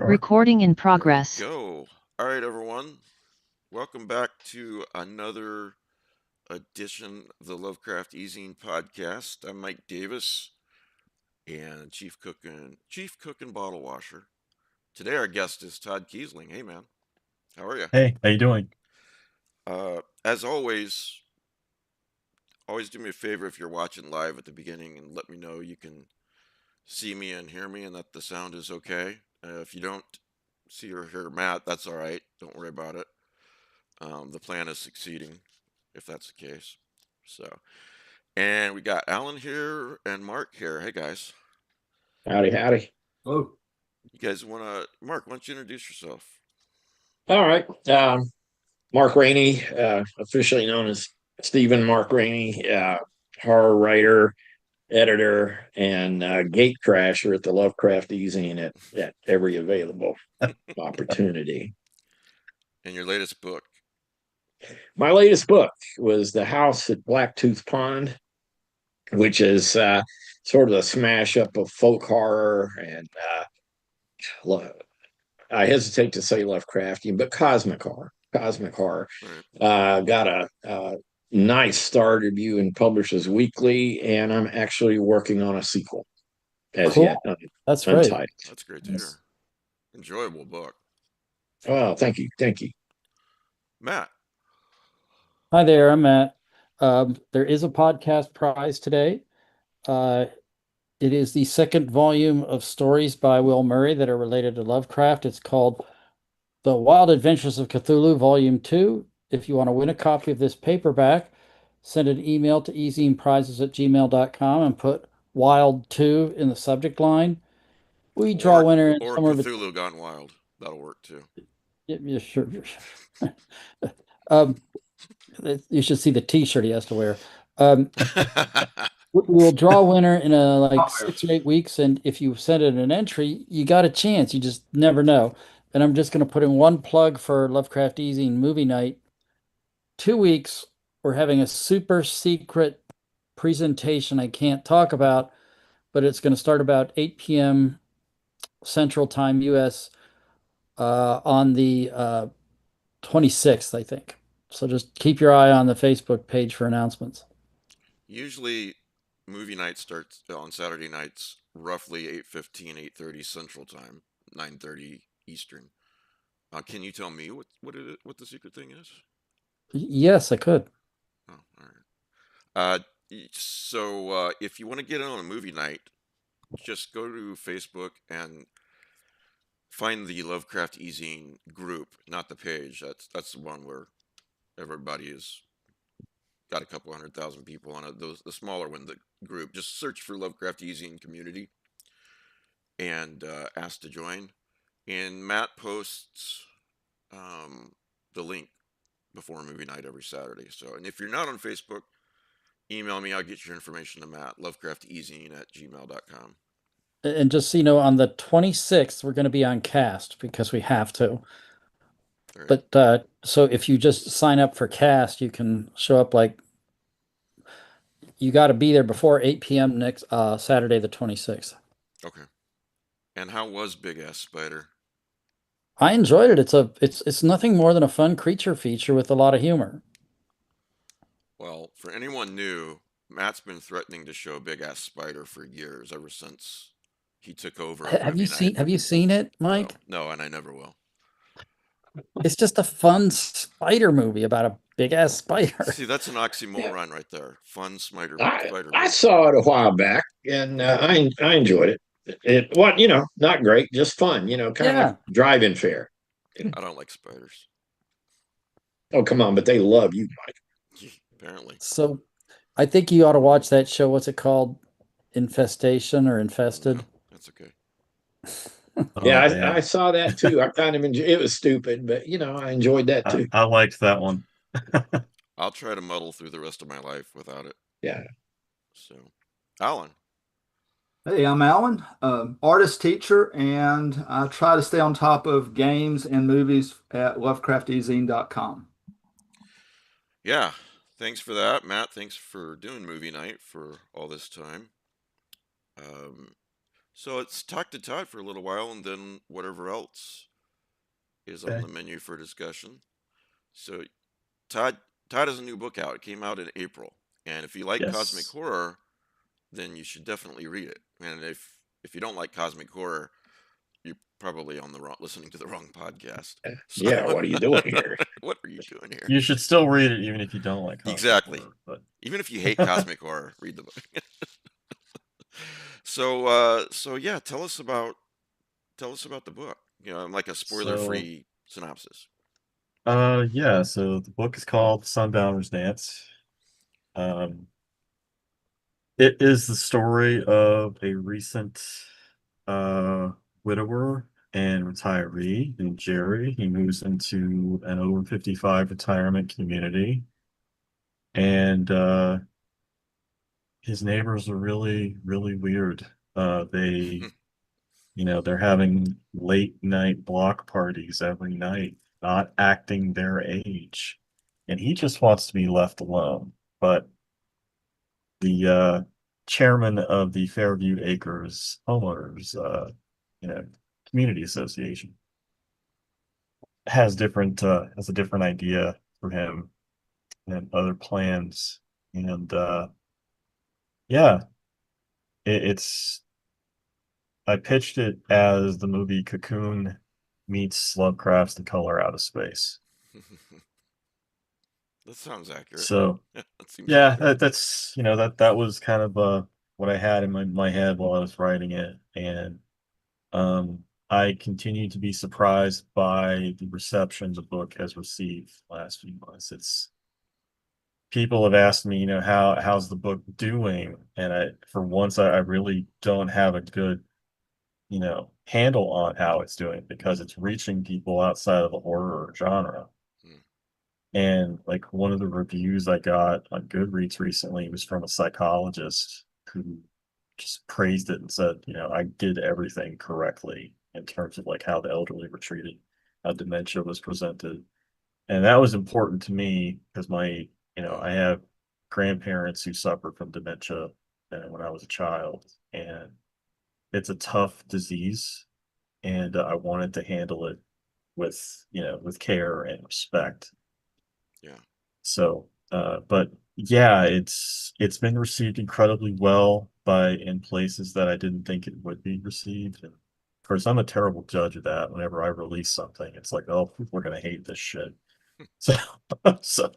Recording in progress. Go. All right, everyone. Welcome back to another edition of the Lovecraft Easing podcast. I'm Mike Davis and Chief Cook and Bottle Washer. Today our guest is Todd KEISLING. Hey, man. How are you? Hey, how you doing? As always do me a favor if you're watching live at the beginning and let me know you can see me and hear me and that the sound is okay. If you don't see or hear Matt, that's all right. Don't worry about it. The plan is succeeding, if that's the case. So, and we got Alan here and Mark here. Hey, guys. Howdy, howdy. Hello. You guys want to, Mark, why don't you introduce yourself? All right. Mark Rainey, officially known as Stephen Mark Rainey, horror writer, editor, and gate crasher at the Lovecraft Easing at every available opportunity. And your latest book? My latest book was The House at Blacktooth Pond, which is sort of a smash up of folk horror and I hesitate to say Lovecraftian, but cosmic horror. Right. Got a nice star review in Publishers Weekly, and I'm actually working on a sequel as Cool. yet. That's Untitled. great. That's great to hear. Enjoyable book. Well, thank you. Matt. Hi there, I'm Matt. There is a podcast prize today. It is the second volume of stories by Will Murray that are related to Lovecraft. It's called The Wild Adventures of Cthulhu, Volume 2. If you want to win a copy of this paperback, send an email to easyandprizes@gmail.com and put Wild 2 in the subject line. We draw a winner in or somewhere Cthulhu Gone Wild. That'll work too. Yeah, sure. You should see the T-shirt he has to wear. We'll draw a winner in like 6 or 8 weeks, and if you send in an entry, you got a chance. You just never know. And I'm just going to put in one plug for Lovecraft Easing movie night. 2 weeks, we're having a super secret presentation I can't talk about, but it's going to start about 8 p.m. Central Time, U.S. On the 26th, I think. So just keep your eye on the Facebook page for announcements. Usually, movie night starts on Saturday nights, roughly 8:15, 8:30 Central Time, 9:30 Eastern. Can you tell me what the secret thing is? Yes, I could. Oh, all right. So if you want to get in on a movie night, just go to Facebook and find the Lovecraft Easing group, not the page. That's the one where everybody is got a couple 100,000 people on it. The smaller one, the group, just search for Lovecraft Easing community and ask to join. And Matt posts the link before movie night every Saturday. So, and if you're not on Facebook, email me. I'll get your information to Matt, lovecrafteasing@gmail.com. And just so you know, on the 26th, we're going to be on Cast because we have to. Right. But so if you just sign up for Cast, you can show up like you got to be there before 8 p.m. next Saturday, the 26th. Okay. And how was Big Ass Spider? I enjoyed it. It's nothing more than a fun creature feature with a lot of humor. Well, for anyone new, Matt's been threatening to show Big Ass Spider for years, ever since he took over. Have you seen it, Mike? No, and I never will. It's just a fun spider movie about a big ass spider. See, that's an oxymoron right there. Fun spider. I saw it a while back, and I enjoyed it. Not great, just fun. Kind of like drive-in fare. I don't like spiders. Oh, come on, but they love you, Mike. Apparently. So, I think you ought to watch that show. What's it called? Infestation or Infested? No, that's okay. Yeah, I saw that too. I kind of enjoyed it. Was stupid, but I enjoyed that too. I liked that one. I'll try to muddle through the rest of my life without it. Yeah. So, Alan. Hey, I'm Alan, artist teacher, and I try to stay on top of games and movies at lovecrafteasing.com. Yeah, thanks for that, Matt. Thanks for doing movie night for all this time. So let's talk to Todd for a little while, and then whatever else is on Okay. the menu for discussion. So Todd, Todd has a new book out. It came out in April, and if you like cosmic Yes. horror, then you should definitely read it. And if you don't like cosmic horror, you're probably on the wrong, listening to the wrong podcast. So Yeah, what are you doing here? what are you doing here? You should still read it even if you don't like cosmic Exactly. horror. But Even if you hate cosmic horror, read the book. So yeah, tell us about the book. You know, like a so spoiler-free synopsis. yeah, so the book is called Sundowner's Dance. Um it is the story of a recent uh widower and retiree named Jerry. He moves into an over 55 retirement community, and his neighbors are really, really weird. They, they're having late night block parties every night, not acting their age. And he just wants to be left alone. But the chairman of the Fairview Acres homeowners, you know, community association has a different idea for him and other plans. And yeah, it's I pitched it as the movie Cocoon meets Lovecraft's The Color Out of Space. That sounds accurate. So That seems yeah, accurate. that's that was kind of what I had in my head while I was writing it, and I continue to be surprised by the reception the book has received the last few months. It's People have asked me, how's the book doing, and for once I really don't have a good handle on how it's doing because it's reaching people outside of the horror genre. Hmm. And like one of the reviews I got on Goodreads recently was from a psychologist who just praised it and said, I did everything correctly in terms of like how the elderly were treated, how dementia was presented. And that was important to me because Hmm. I have grandparents who suffered from dementia when I was a child, and it's a tough disease, and I wanted to handle it with care and respect. Yeah. So, but yeah, it's been received incredibly well by in places that I didn't think it would be received. And of course, I'm a terrible judge of that. Whenever I release something, it's like, oh, people are gonna hate this shit. So, so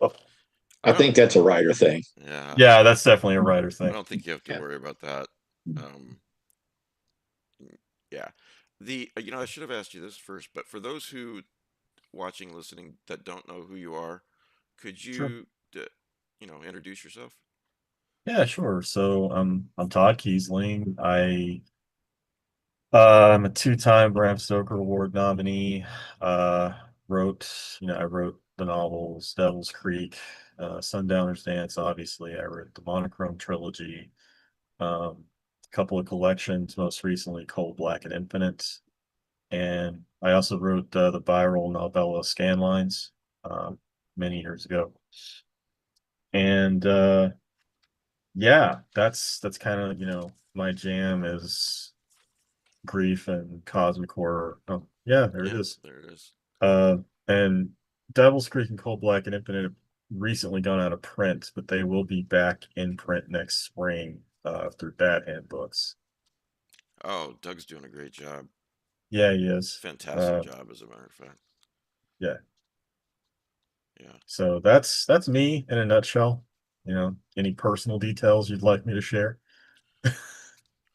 I I don't. think that's a writer thing. Yeah. yeah, that's definitely a writer I thing. don't think you have to Yeah. worry about that. Um, yeah. I should have asked you this first, but for those who watching, listening that don't know who you are, could Sure. you, introduce yourself? Yeah, sure. So I'm Todd Keisling. I'm a two-time Bram Stoker Award nominee. Uh, I wrote the novels Devil's Creek, Sundowner's Dance, obviously. I wrote the Monochrome trilogy, a couple of collections, most recently Cold, Black, and Infinite. And I also wrote the viral novella Scanlines many years ago. And yeah, that's kind of, my jam is grief and cosmic horror. Oh, yeah, there it Yeah, is. there it is. And Devil's Creek and Cold Black and Infinite have recently gone out of print, but they will be back in print next spring through Bad Hand Books. Oh, Doug's doing a great job. Yeah, he is. Fantastic job, as a matter of fact. Yeah. Yeah. So that's me in a nutshell. Any personal details you'd like me to share?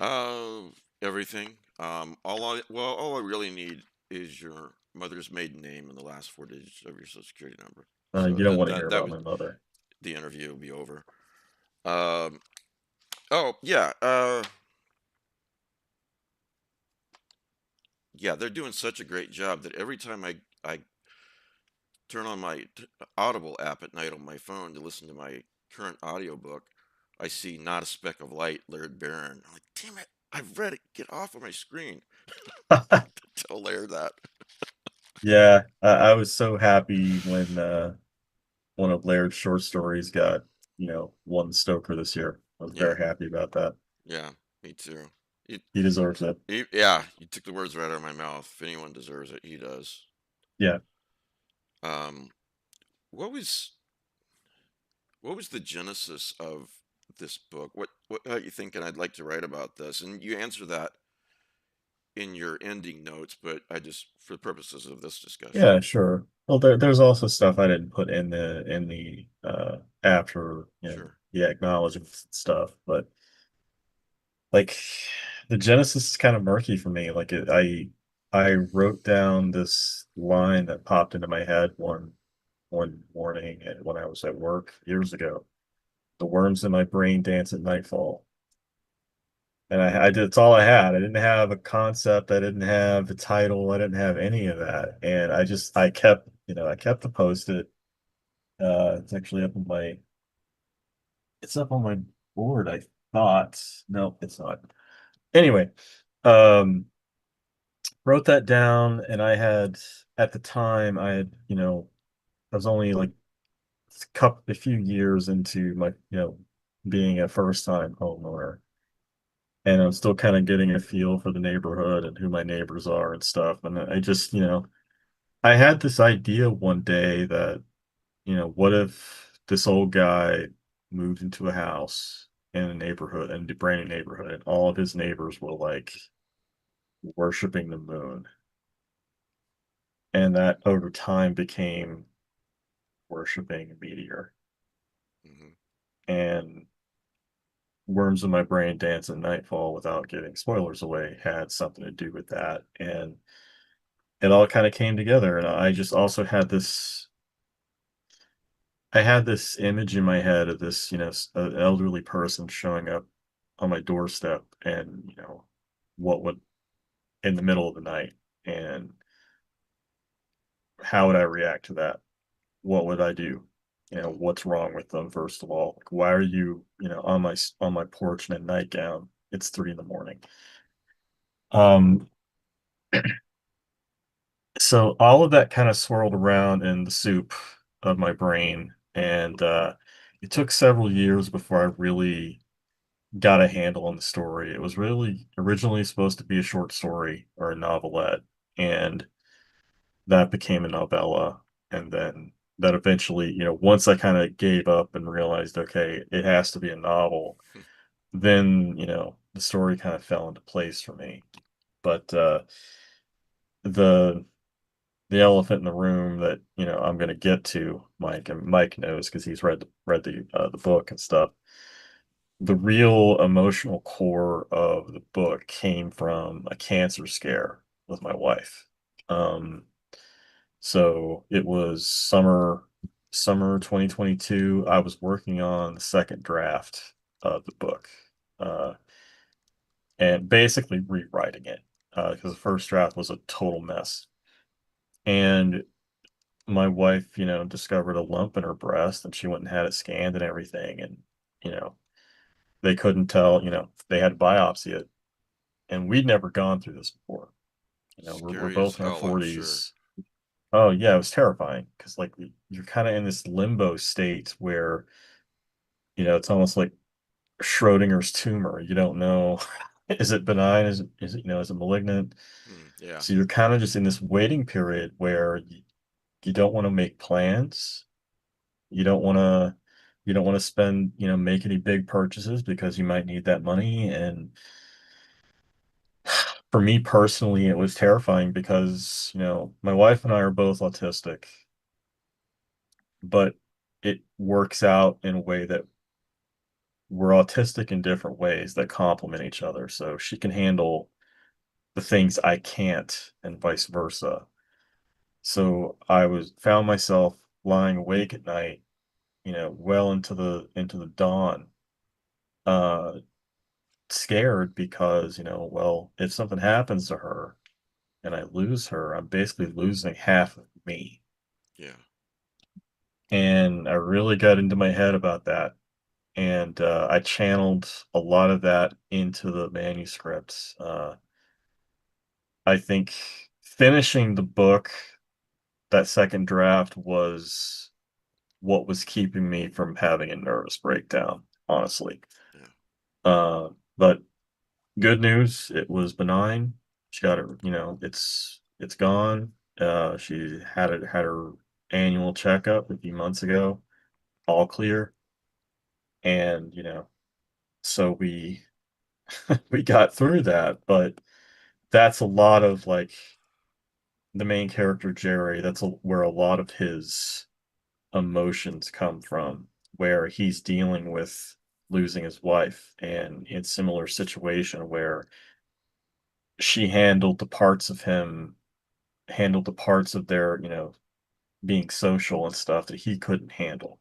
Uh, Everything. All I really need is your mother's maiden name and the last four digits of your social security number. So You don't want to hear that about was my mother. the interview will be over. Um. Oh yeah. Yeah. They're doing such a great job that every time I turn on my Audible app at night on my phone to listen to my current audiobook, I see Not a Speck of Light, Laird Barron. I'm like, damn it, I've read it. Get off of my screen. Tell Laird that. Yeah, I was so happy when one of Laird's short stories got, won Stoker this year. I was Yeah, very happy about that. yeah, me too. He deserves it. Yeah, you took the words right out of my mouth. If anyone deserves it, he does. Yeah. Um, what was the genesis of this book? What got you thinking I'd like to write about this? And you answer that in your ending notes, but I just, for the purposes of this discussion. Yeah, sure. Well, there's also stuff I didn't put in the after, Sure. the acknowledgments and stuff, but like the genesis is kind of murky for me. Like I wrote down this line that popped into my head one morning when I was at work years ago. The worms in my brain dance at nightfall. And I did, it's all I had. I didn't have a concept. I didn't have a title. I didn't have any of that. And I kept, I kept the post-it. It's actually it's up on my board, I thought. No, it's not. Anyway, um, wrote that down, and at the time, I was only like a few years into my, being a first-time homeowner. And I'm still kind of getting a feel for the neighborhood and who my neighbors are and stuff. And I just, I had this idea one day that, what if this old guy moved into a house in a neighborhood, in a brand new neighborhood, and all of his neighbors were like worshiping the moon. And that over time became worshiping a meteor. Hmm. And Worms in My Brain Dance at Nightfall, without giving spoilers away, had something to do with that. And it all kind of came together. And I just also I had this image in my head of this, an elderly person showing up on my doorstep and, what would, in the middle of the night, and how would I react to that? What would I do? What's wrong with them, first of all? Like, why are you, on my porch in a nightgown? It's 3 in the morning. Um, so all of that kind of swirled around in the soup of my brain, and it took several years before I really got a handle on the story. It was really originally supposed to be a short story or a novelette, and that became a novella. And then that eventually, once I kind of gave up and realized, okay, it has to be a novel, then, the story kind of fell into place for me. But the the elephant in the room that, I'm going to get to, Mike, and Mike knows because he's read the book and stuff. The real emotional core of the book came from a cancer scare with my wife. Um, so it was summer 2022. I was working on the second draft of the book, uh, and basically rewriting it, because the first draft was a total mess. And my wife, discovered a lump in her breast, and she went and had it scanned and everything. And, you know, they couldn't tell, they had to biopsy it. And we'd never gone through this before. We're Scary as both in our hell, I'm sure. 40s. Oh, yeah, it was terrifying because, like, you're kind of in this limbo state where, it's almost like Schrodinger's tumor. You don't know, is it benign? Is it malignant? Yeah. So you're kind of just in this waiting period where you don't want to make plans. You don't want to spend, make any big purchases because you might need that money. And for me personally, it was terrifying because, my wife and I are both autistic, but it works out in a way that we're autistic in different ways that complement each other. So she can handle the things I can't, and vice versa. So found myself lying awake at night, well into the dawn, uh, scared because, well, if something happens to her and I lose her, I'm basically losing half of me. Yeah. And I really got into my head about that. And I channeled a lot of that into the manuscripts. I think finishing the book, that second draft, was what was keeping me from having a nervous breakdown, honestly. Yeah. But Good news, it was benign. She got it, it's gone. She had her annual checkup a few months ago, all clear. And, so we got through that, but that's a lot of like the main character Jerry, where a lot of his emotions come from, where he's dealing with losing his wife and in similar situation where she handled the parts of their, being social and stuff that he couldn't handle.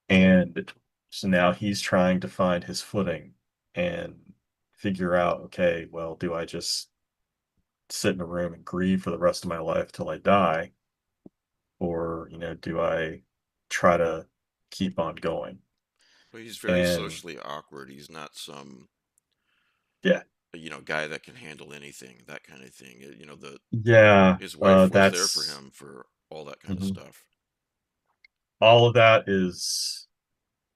And so now he's trying to find his footing and figure out, okay, well, do I just sit in a room and grieve for the rest of my life till I die? Or, do I try to keep on going? Well, he's very And socially awkward. He's not some, yeah, guy that can handle anything, that kind of thing. yeah, His wife was there for that's him for all that kind of mhm. stuff. All of that is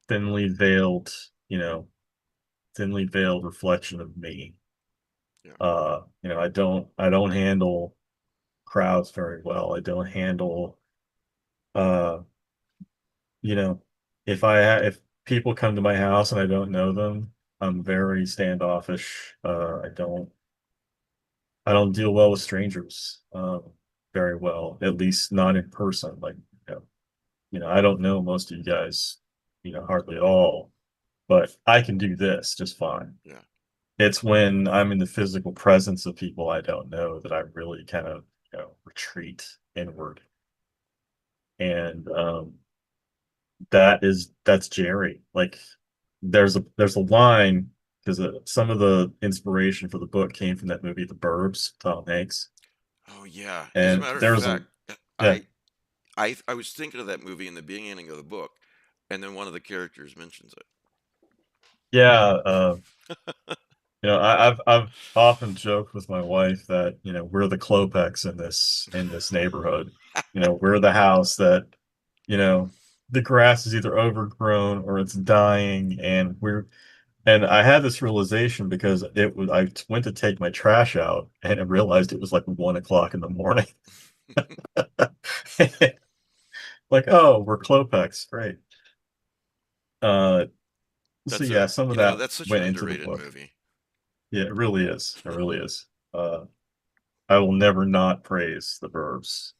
thinly veiled, you know, thinly veiled reflection of me. Yeah. I don't handle crowds very well. I don't handle uh, you know, if people come to my house and I don't know them, I'm very standoffish. I don't deal well with strangers very well, at least not in person. Like, I don't know most of you guys, hardly at all, but I can do this just fine. Yeah. It's when I'm in the physical presence of people I don't know that I really kind of, retreat inward. And that's Jerry. Like there's a line because some of the inspiration for the book came from that movie, The Burbs, Tom Hanks. Oh yeah. As a And matter of there's a fact, yeah, I I was thinking of that movie in the beginning of the book, and then one of the characters mentions yeah, I've often joked with my wife that, we're the Klopeks in this neighborhood. We're the house that, you know, the grass is either overgrown or it's dying, and I had this realization because I went to take my trash out and I realized it was like 1 o'clock in the morning. Like, oh, we're Klopeks, great. Uh, so That's a yeah, some of that that's such an went into the underrated book. movie. Yeah, it really is. It really is. Uh, I will never not praise the Burbs.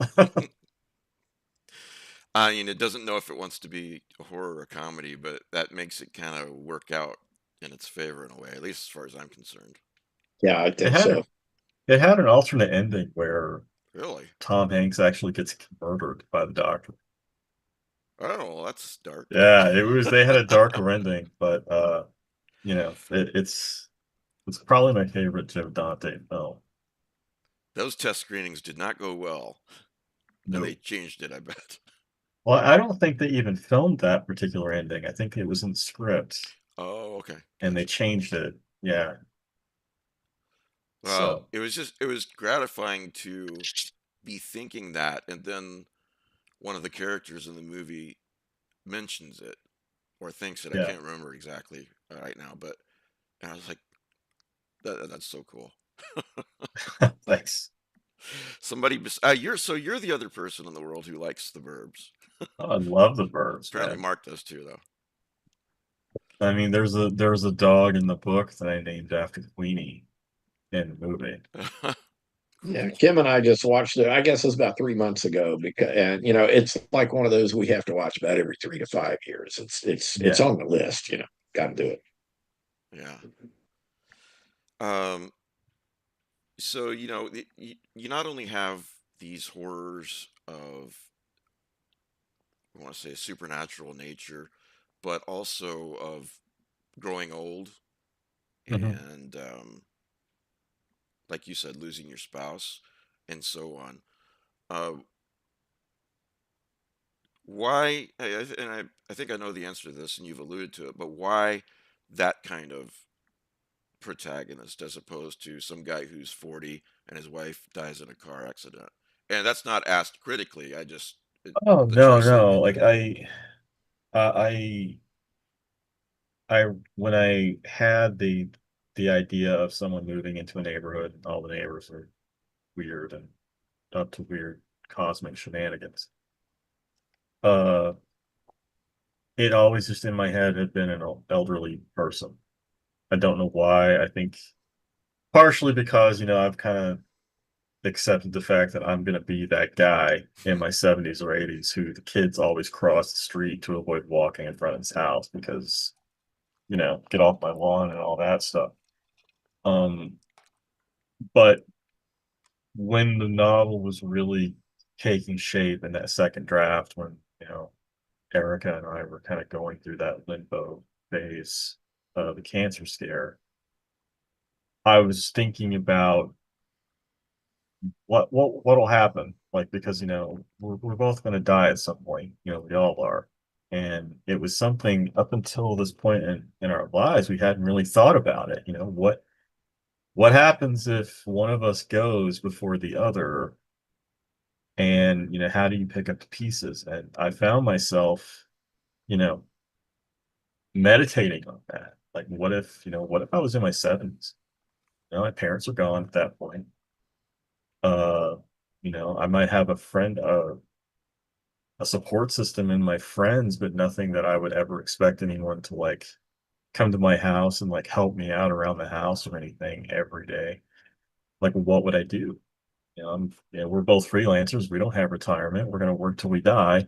I mean, it doesn't know if it wants to be a horror or a comedy, but that makes it kind of work out in its favor in a way, at least as far as I'm concerned. Yeah, I It think had so. a, it had an alternate ending where Really? Tom Hanks actually gets murdered by the doctor. Oh, that's dark. Yeah, they had a darker ending, but it's probably my favorite Joe Dante film. Those test screenings did not go well, and they No. changed it, I bet. Well, I don't think they even filmed that particular ending. I think it was in the script Oh, okay. and they Gotcha. changed it. Yeah. Well, So, it was gratifying to be thinking that, and then one of the characters in the movie mentions it or thinks it. I yeah. can't remember exactly right now, but and I was like, that's so cool. Thanks. You're the other person in the world who likes the verbs. I love the Burbs, Apparently, man. Mark does too, though. I mean, there's a dog in the book that I named after Queenie in the movie. Yeah, Kim and I just watched it. I guess it was about 3 months ago because, and it's like one of those we have to watch about every 3 to 5 years. It's Yeah. on the list. Got to do it. Yeah. Um. So you not only have these horrors of, I want to say, a supernatural nature, but also of growing old Mhm. and, like you said, losing your spouse and so on. Uh, why? I think I know the answer to this, and you've alluded to it. But why that kind of protagonist as opposed to some guy who's 40 and his wife dies in a car accident? And that's not asked critically. Oh, The no, choice they no. make Like in it. I when I had the idea of someone moving into a neighborhood and all the neighbors are weird and up to weird cosmic shenanigans. It always just in my head had been an elderly person. I don't know why. I think partially because, I've kind of accepted the fact that I'm going to be that guy in my 70s or 80s who the kids always cross the street to avoid walking in front of his house because, get off my lawn and all that stuff. But when the novel was really taking shape in that second draft, when, Erica and I were kind of going through that limbo phase of the cancer scare, I was thinking about what'll happen, like, because we're both going to die at some point, we all are, and it was something up until this point in our lives we hadn't really thought about it. What happens if one of us goes before the other, and how do you pick up the pieces? And I found myself, you know meditating on that. Like, what if I was in my 70s? My parents are gone at that point. uh I might have a support system in my friends, but nothing that I would ever expect anyone to, like, come to my house and, like, help me out around the house or anything every day. Like, what would I do? We're both freelancers. We don't have retirement. We're going to work till we die.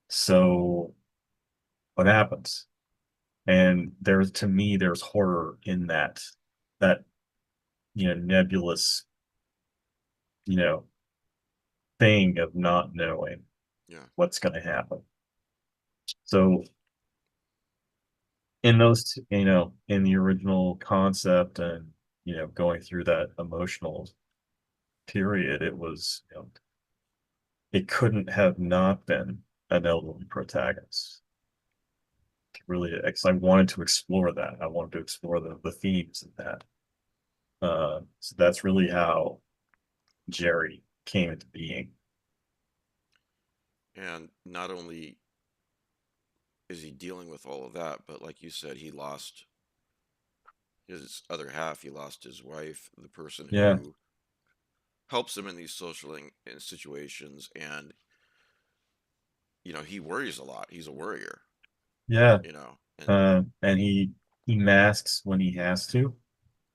So what happens? And to me, there's horror in that, nebulous, you know, thing of not knowing Yeah. what's going to happen. So in those, in the original concept and, going through that emotional period, it was, it couldn't have not been an elderly protagonist. Really, because I wanted to explore that. I wanted to explore the themes of that. So that's really how Jerry came into being. And not only is he dealing with all of that, but like you said, he lost his other half. He lost his wife, the person Yeah, who helps him in these social in situations, and he worries a lot. He's a worrier, yeah. and And he masks when he has to,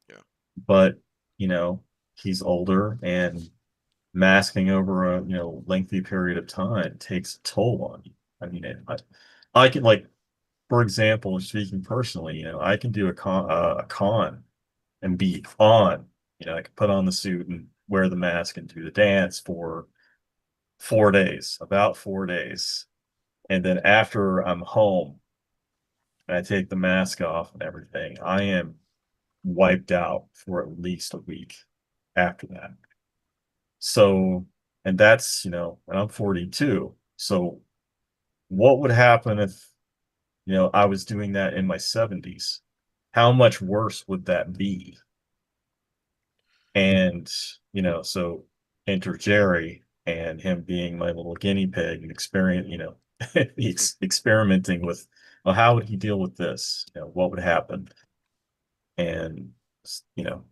yeah, but he's older, and masking over a lengthy period of time takes a toll on you. I mean, I can, like, for example, speaking personally, I can do a con and be on. I can put on the suit and wear the mask and do the dance for 4 days, about 4 days, and then after I'm home and I take the mask off and everything, I am wiped out for at least a week after that. So, and that's, and I'm 42. So what would happen if, I was doing that in my 70s? How much worse would that be? And, so enter Jerry and him being my little guinea pig and experimenting with, well, how would he deal with this? What would happen? And, you know,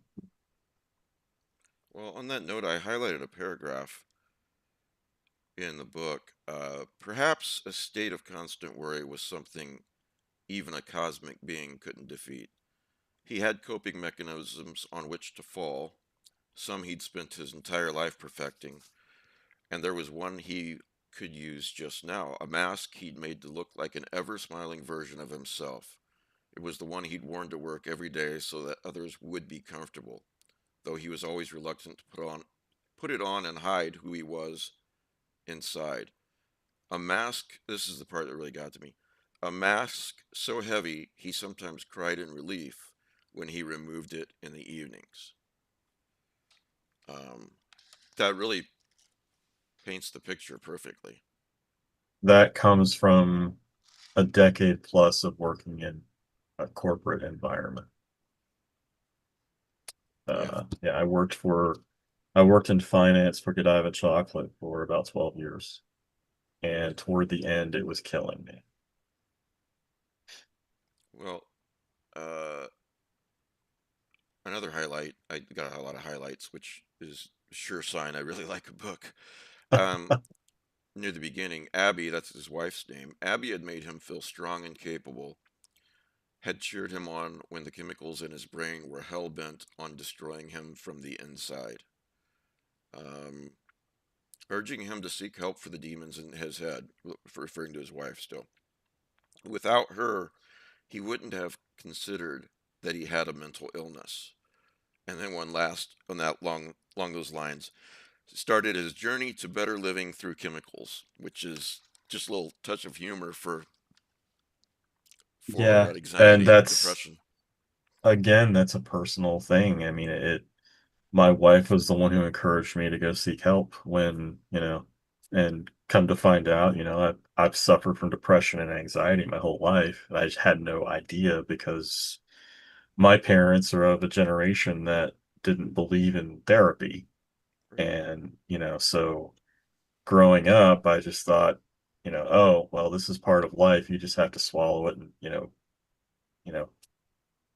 well, on that note, I highlighted a paragraph in the book. Perhaps a state of constant worry was something even a cosmic being couldn't defeat. He had coping mechanisms on which to fall, some he'd spent his entire life perfecting, and there was one he could use just now, a mask he'd made to look like an ever-smiling version of himself. It was the one he'd worn to work every day so that others would be comfortable, though he was always reluctant to put it on and hide who he was inside. A mask, this is the part that really got to me. A mask so heavy he sometimes cried in relief when he removed it in the evenings. Um, that really paints the picture perfectly. that comes from a decade plus of working in a corporate environment. Yeah. Yeah, I worked in finance for Godiva Chocolate for about 12 years. And toward the end, it was killing me. Well, uh, another highlight. I got a lot of highlights, which is a sure sign I really like a book. Near the beginning, Abby, that's his wife's name, Abby had made him feel strong and capable, had cheered him on when the chemicals in his brain were hell-bent on destroying him from the inside, um, urging him to seek help for the demons in his head, referring to his wife still. Without her, he wouldn't have considered that he had a mental illness. And then one last on that along those lines, started his journey to better living through chemicals, which is just a little touch of humor for Yeah, and anxiety and that's depression. again, that's a personal thing. I mean, my wife was the one who encouraged me to go seek help when, and come to find out, I've suffered from depression and anxiety my whole life. And I just had no idea because my parents are of a generation that didn't believe in therapy. Right. And, so growing up, I just thought, oh, well, this is part of life. You just have to swallow it and, you know,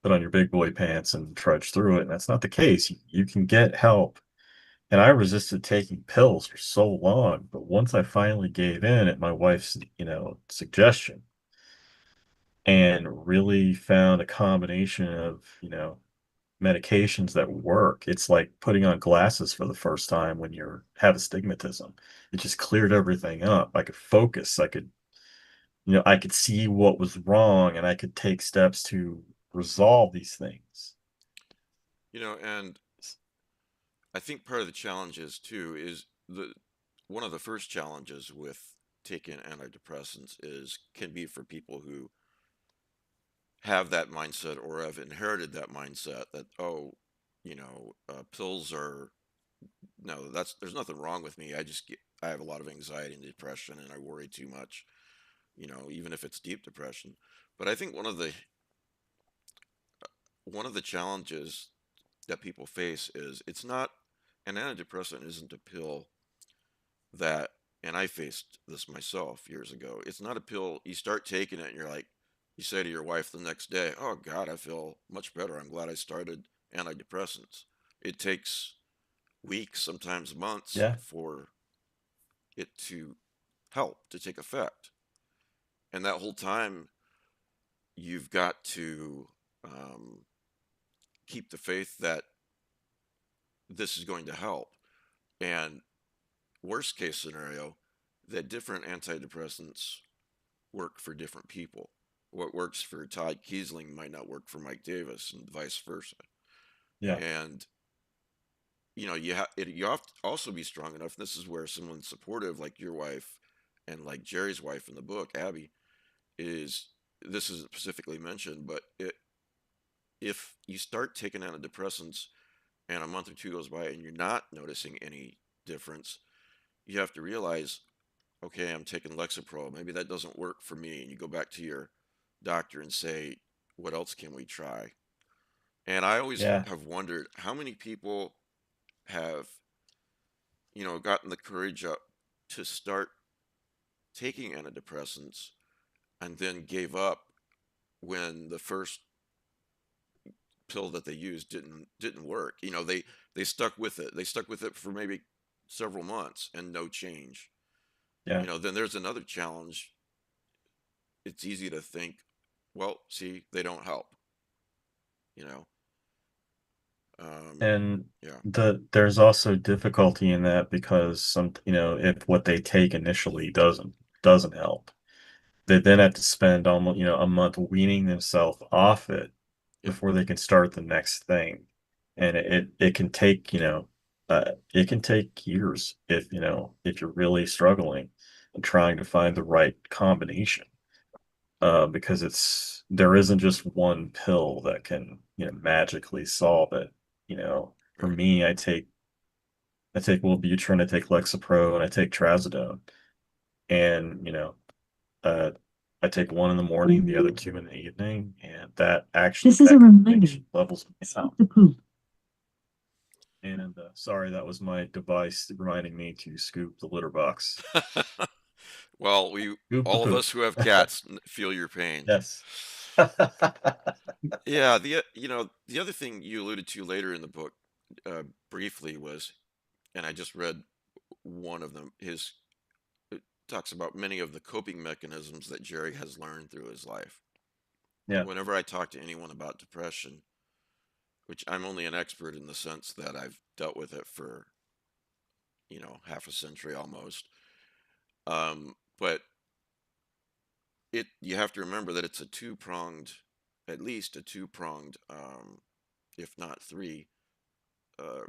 put on your big boy pants and trudge through it. And that's not the case. You can get help. And I resisted taking pills for so long, but once I finally gave in at my wife's, suggestion and really found a combination of, medications that work, it's like putting on glasses for the first time when you have astigmatism. It just cleared everything up. I could focus. I could see what was wrong and I could take steps to resolve these things. And I think part of the challenge is one of the first challenges with taking antidepressants can be for people who have that mindset or have inherited that mindset that, oh, pills are no, there's nothing wrong with me. I have a lot of anxiety and depression and I worry too much, even if it's deep depression. But I think one of the challenges that people face is it's not an antidepressant isn't a pill that, and I faced this myself years ago. It's not a pill you start taking it and you're like, you say to your wife the next day, oh God, I feel much better. I'm glad I started antidepressants. It takes weeks, sometimes months Yeah. for it to help, to take effect. And that whole time, you've got to keep the faith that this is going to help. And worst case scenario, that different antidepressants work for different people. What works for Todd KEISLING might not work for Mike Davis, and vice versa. Yeah. And you have to also be strong enough. And this is where someone supportive like your wife and like Jerry's wife in the book, Abby, is. This isn't specifically mentioned, but if you start taking antidepressants and a month or two goes by and you're not noticing any difference, you have to realize, okay, I'm taking Lexapro. Maybe that doesn't work for me. And you go back to your doctor and say, what else can we try? And I always Yeah. have wondered how many people have, gotten the courage up to start taking antidepressants and then gave up when the first pill that they used didn't work. They stuck with it. They stuck with it for maybe several months and no change. Yeah. Then there's another challenge. It's easy to think, well, see, they don't help. You know. And Yeah. there's also difficulty in that because if what they take initially doesn't help, they then have to spend almost, a month weaning themselves off it Yep. before they can start the next thing. And it can take, it can take years if you're really struggling and trying to find the right combination. Because there isn't just one pill that can, magically solve it. For Right. me, I take Wellbutrin, I take Lexapro, and I take Trazodone. And, uh, I take one in the morning, the other two in the evening, and that actually This is a reminder. levels me out. Stop the poop. And sorry, that was my device reminding me to scoop the litter box. Well, Scoop the all of poop. us who have cats feel your pain. Yes. Yeah, the other thing you alluded to later in the book, briefly was, and I just read one of them, it talks about many of the coping mechanisms that Jerry has learned through his life. Yeah. Whenever I talk to anyone about depression, which I'm only an expert in the sense that I've dealt with it for, half a century almost. But you have to remember that it's at least a two-pronged, if not three. Uh,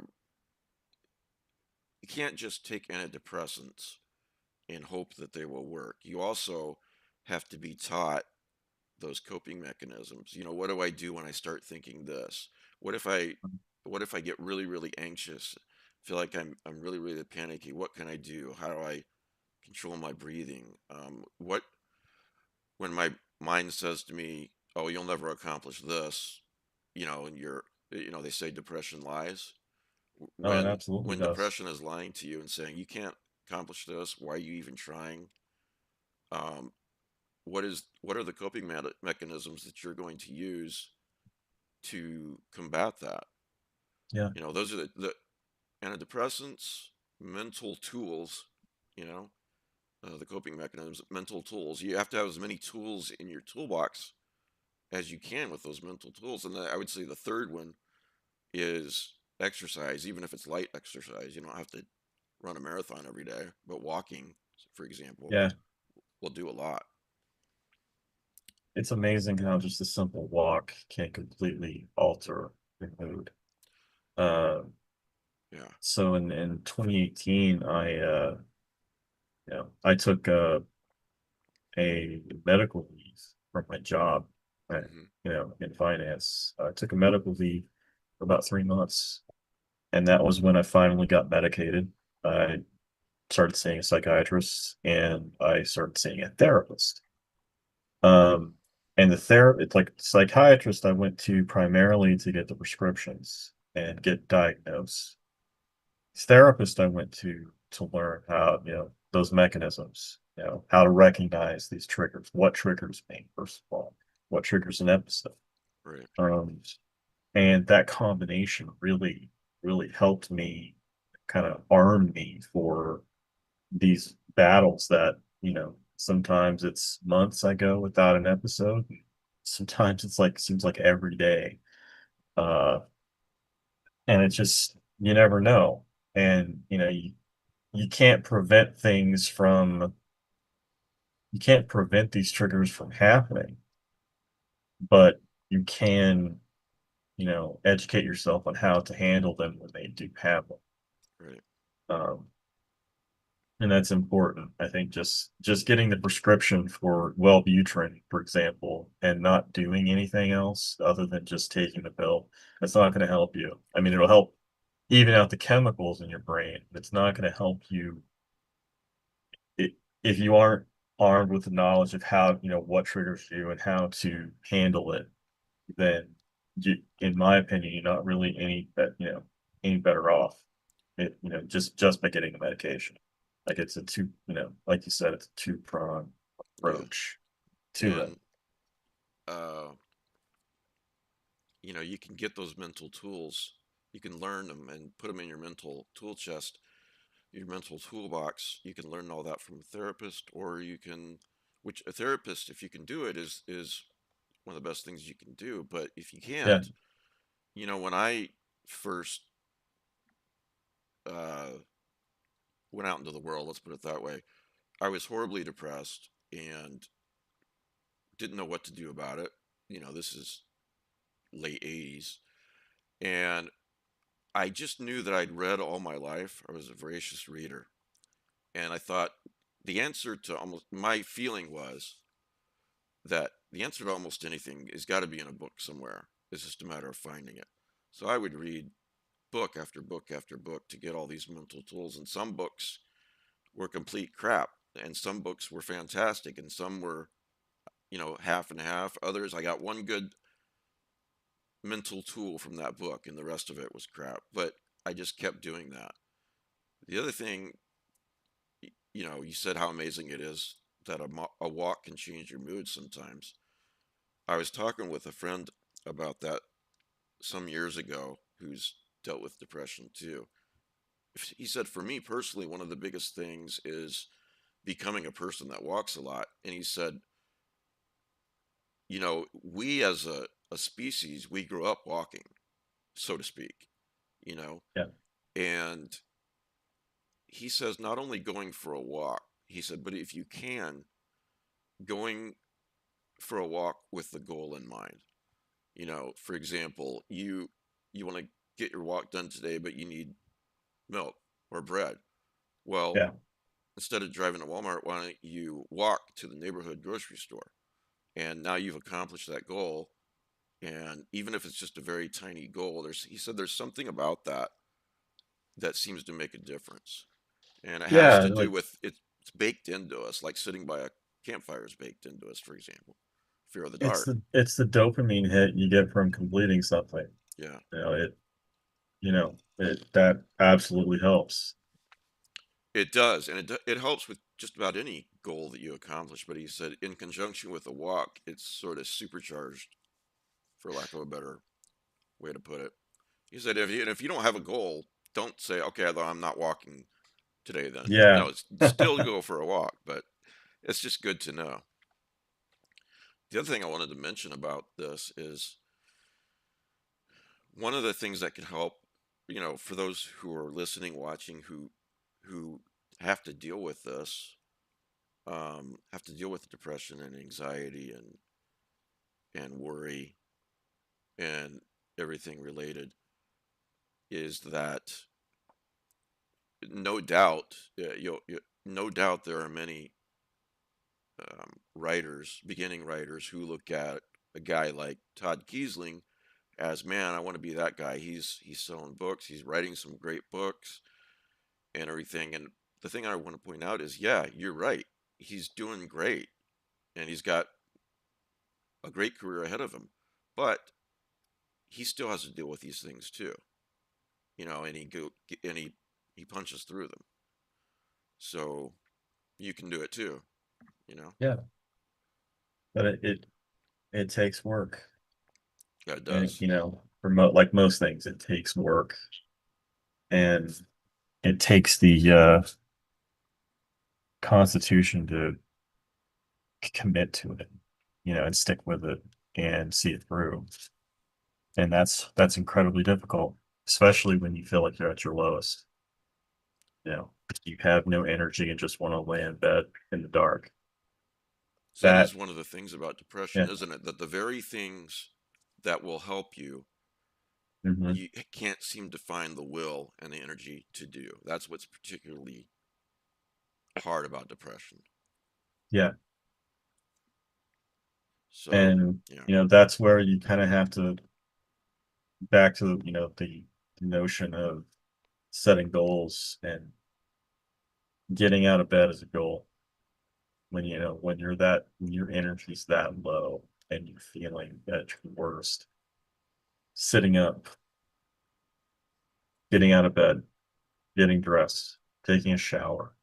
you can't just take antidepressants and hope that they will work. You also have to be taught those coping mechanisms. What do I do when I start thinking this? What if I what if I get really, really anxious? Feel like I'm really, really panicky. What can I do? How do I control my breathing? What When my mind says to me, "Oh, you'll never accomplish this," and they say depression lies. Oh, it When absolutely when does. depression is lying to you and saying you can't accomplish this, why are you even trying? Um, what are the coping mechanisms that you're going to use to combat that? Yeah. Those are the antidepressants, mental tools. You know, the coping mechanisms, mental tools. You have to have as many tools in your toolbox as you can with those mental tools. And I would say the third one is exercise, even if it's light exercise. You don't have to run a marathon every day, but walking, for example, Yeah. will do a lot. It's amazing how just a simple walk can completely alter your mood. Uh, Yeah. so in 2018, I took a medical leave from my job, Hmm. in finance. I took a medical leave for about 3 months, and that was when I finally got medicated. I started seeing a psychiatrist, and I started seeing a therapist. Um, and it's like psychiatrist I went to primarily to get the prescriptions and get diagnosed. Therapist I went to learn how, those mechanisms, how to recognize these triggers, what triggers me, first of all, what triggers an episode. Right. Um, and that combination really, really helped me kind of arm me for these battles that, sometimes it's months I go without an episode. Sometimes it's like seems like every day. Uh, and it's just you never know. And you can't prevent you can't prevent these triggers from happening, but you can, educate yourself on how to handle them when they do happen. Right. Um, and that's important. I think just getting the prescription for Wellbutrin, for example, and not doing anything else other than just taking the pill, that's not going to help you. I mean, it'll help even out the chemicals in your brain, but it's not going to help you it, if you aren't armed with the knowledge of how, what triggers you and how to handle it. Then in my opinion, you're not really any better off. Just by getting the medication. Like it's a like you said, it's a two-pronged Yeah. approach to it. And uh, you can get those mental tools. You can learn them and put them in your mental tool chest, your mental toolbox. You can learn all that from a therapist, or which a therapist, if you can do it, is one of the best things you can do. But if you Yeah, can't, when I first uh, went out into the world, let's put it that way, I was horribly depressed and didn't know what to do about it. This is late 80s. And I just knew that I'd read all my life. I was a voracious reader. And I thought the answer to almost my feeling was that the answer to almost anything has got to be in a book somewhere. It's just a matter of finding it. So I would read book after book after book to get all these mental tools. And some books were complete crap. And some books were fantastic. And some were, half and half. Others, I got one good mental tool from that book, and the rest of it was crap. But I just kept doing that. The other thing, you said how amazing it is that a walk can change your mood sometimes. I was talking with a friend about that some years ago who's dealt with depression too. He said, for me personally, one of the biggest things is becoming a person that walks a lot. And he said, we as a species, we grew up walking, so to speak, you know, Yeah. and he says, not only going for a walk, he said, but if you can, going for a walk with the goal in mind. For example, you want to get your walk done today, but you need milk or bread. Well, Yeah. instead of driving to Walmart, why don't you walk to the neighborhood grocery store? And now you've accomplished that goal. And even if it's just a very tiny goal, he said there's something about that that seems to make a difference. And it has Yeah. to do Like with it's baked into us, like sitting by a campfire is baked into us, for example. Fear of the it's dark. the dopamine hit you get from completing something. Yeah. That absolutely helps. It does, and it helps with just about any goal that you accomplish. But he said, in conjunction with a walk, it's sort of supercharged, for lack of a better way to put it. He said, if you don't have a goal, don't say, okay, well, I'm not walking today. Then Yeah. no, it's still go for a walk, but it's just good to know. The other thing I wanted to mention about this is one of the things that could help, for those who are listening, watching, who have to deal with this, have to deal with depression and anxiety and worry and everything related, is that no doubt, no doubt there are many writers, beginning writers, who look at a guy like Todd Keisling as, man, I want to be that guy. He's selling books, he's writing some great books and everything. And the thing I want to point out is, yeah, you're right. He's doing great, and he's got a great career ahead of him, but he still has to deal with these things too, and he punches through them. So you can do it too, you know. Yeah. But it takes work. Yeah, it And does. for like most things, it takes work. And it takes the constitution to commit to it, and stick with it and see it through. And that's incredibly difficult, especially when you feel like you're at your lowest. You have no energy and just want to lay in bed in the dark. So that That is one of the things about depression, Yeah. isn't it? That the very things that will help you, Hmm. you can't seem to find the will and the energy to do. That's what's particularly hard about depression. Yeah. So, And yeah. that's where you kind of have to back to the notion of setting goals and getting out of bed as a goal. When your energy's that low and you're feeling at your worst, sitting up, getting out of bed, getting dressed, taking a shower,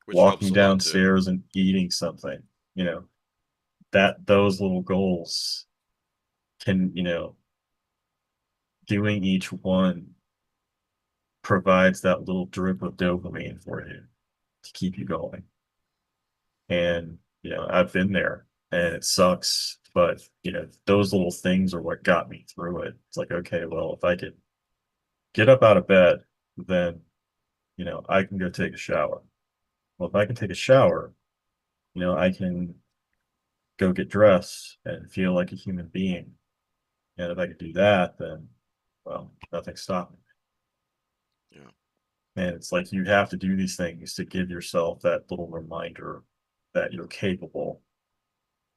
Which helps walking a lot too. downstairs and eating something, that those little goals can, doing each one provides that little drip of dopamine for you to keep you going. And, I've been there and it sucks, but, those little things are what got me through it. It's like, okay, well, if I could get up out of bed, then, I can go take a shower. Well, if I can take a shower, I can go get dressed and feel like a human being. And if I could do that, then, well, nothing's stopping me. Yeah. And it's like you have to do these things to give yourself that little reminder that you're capable.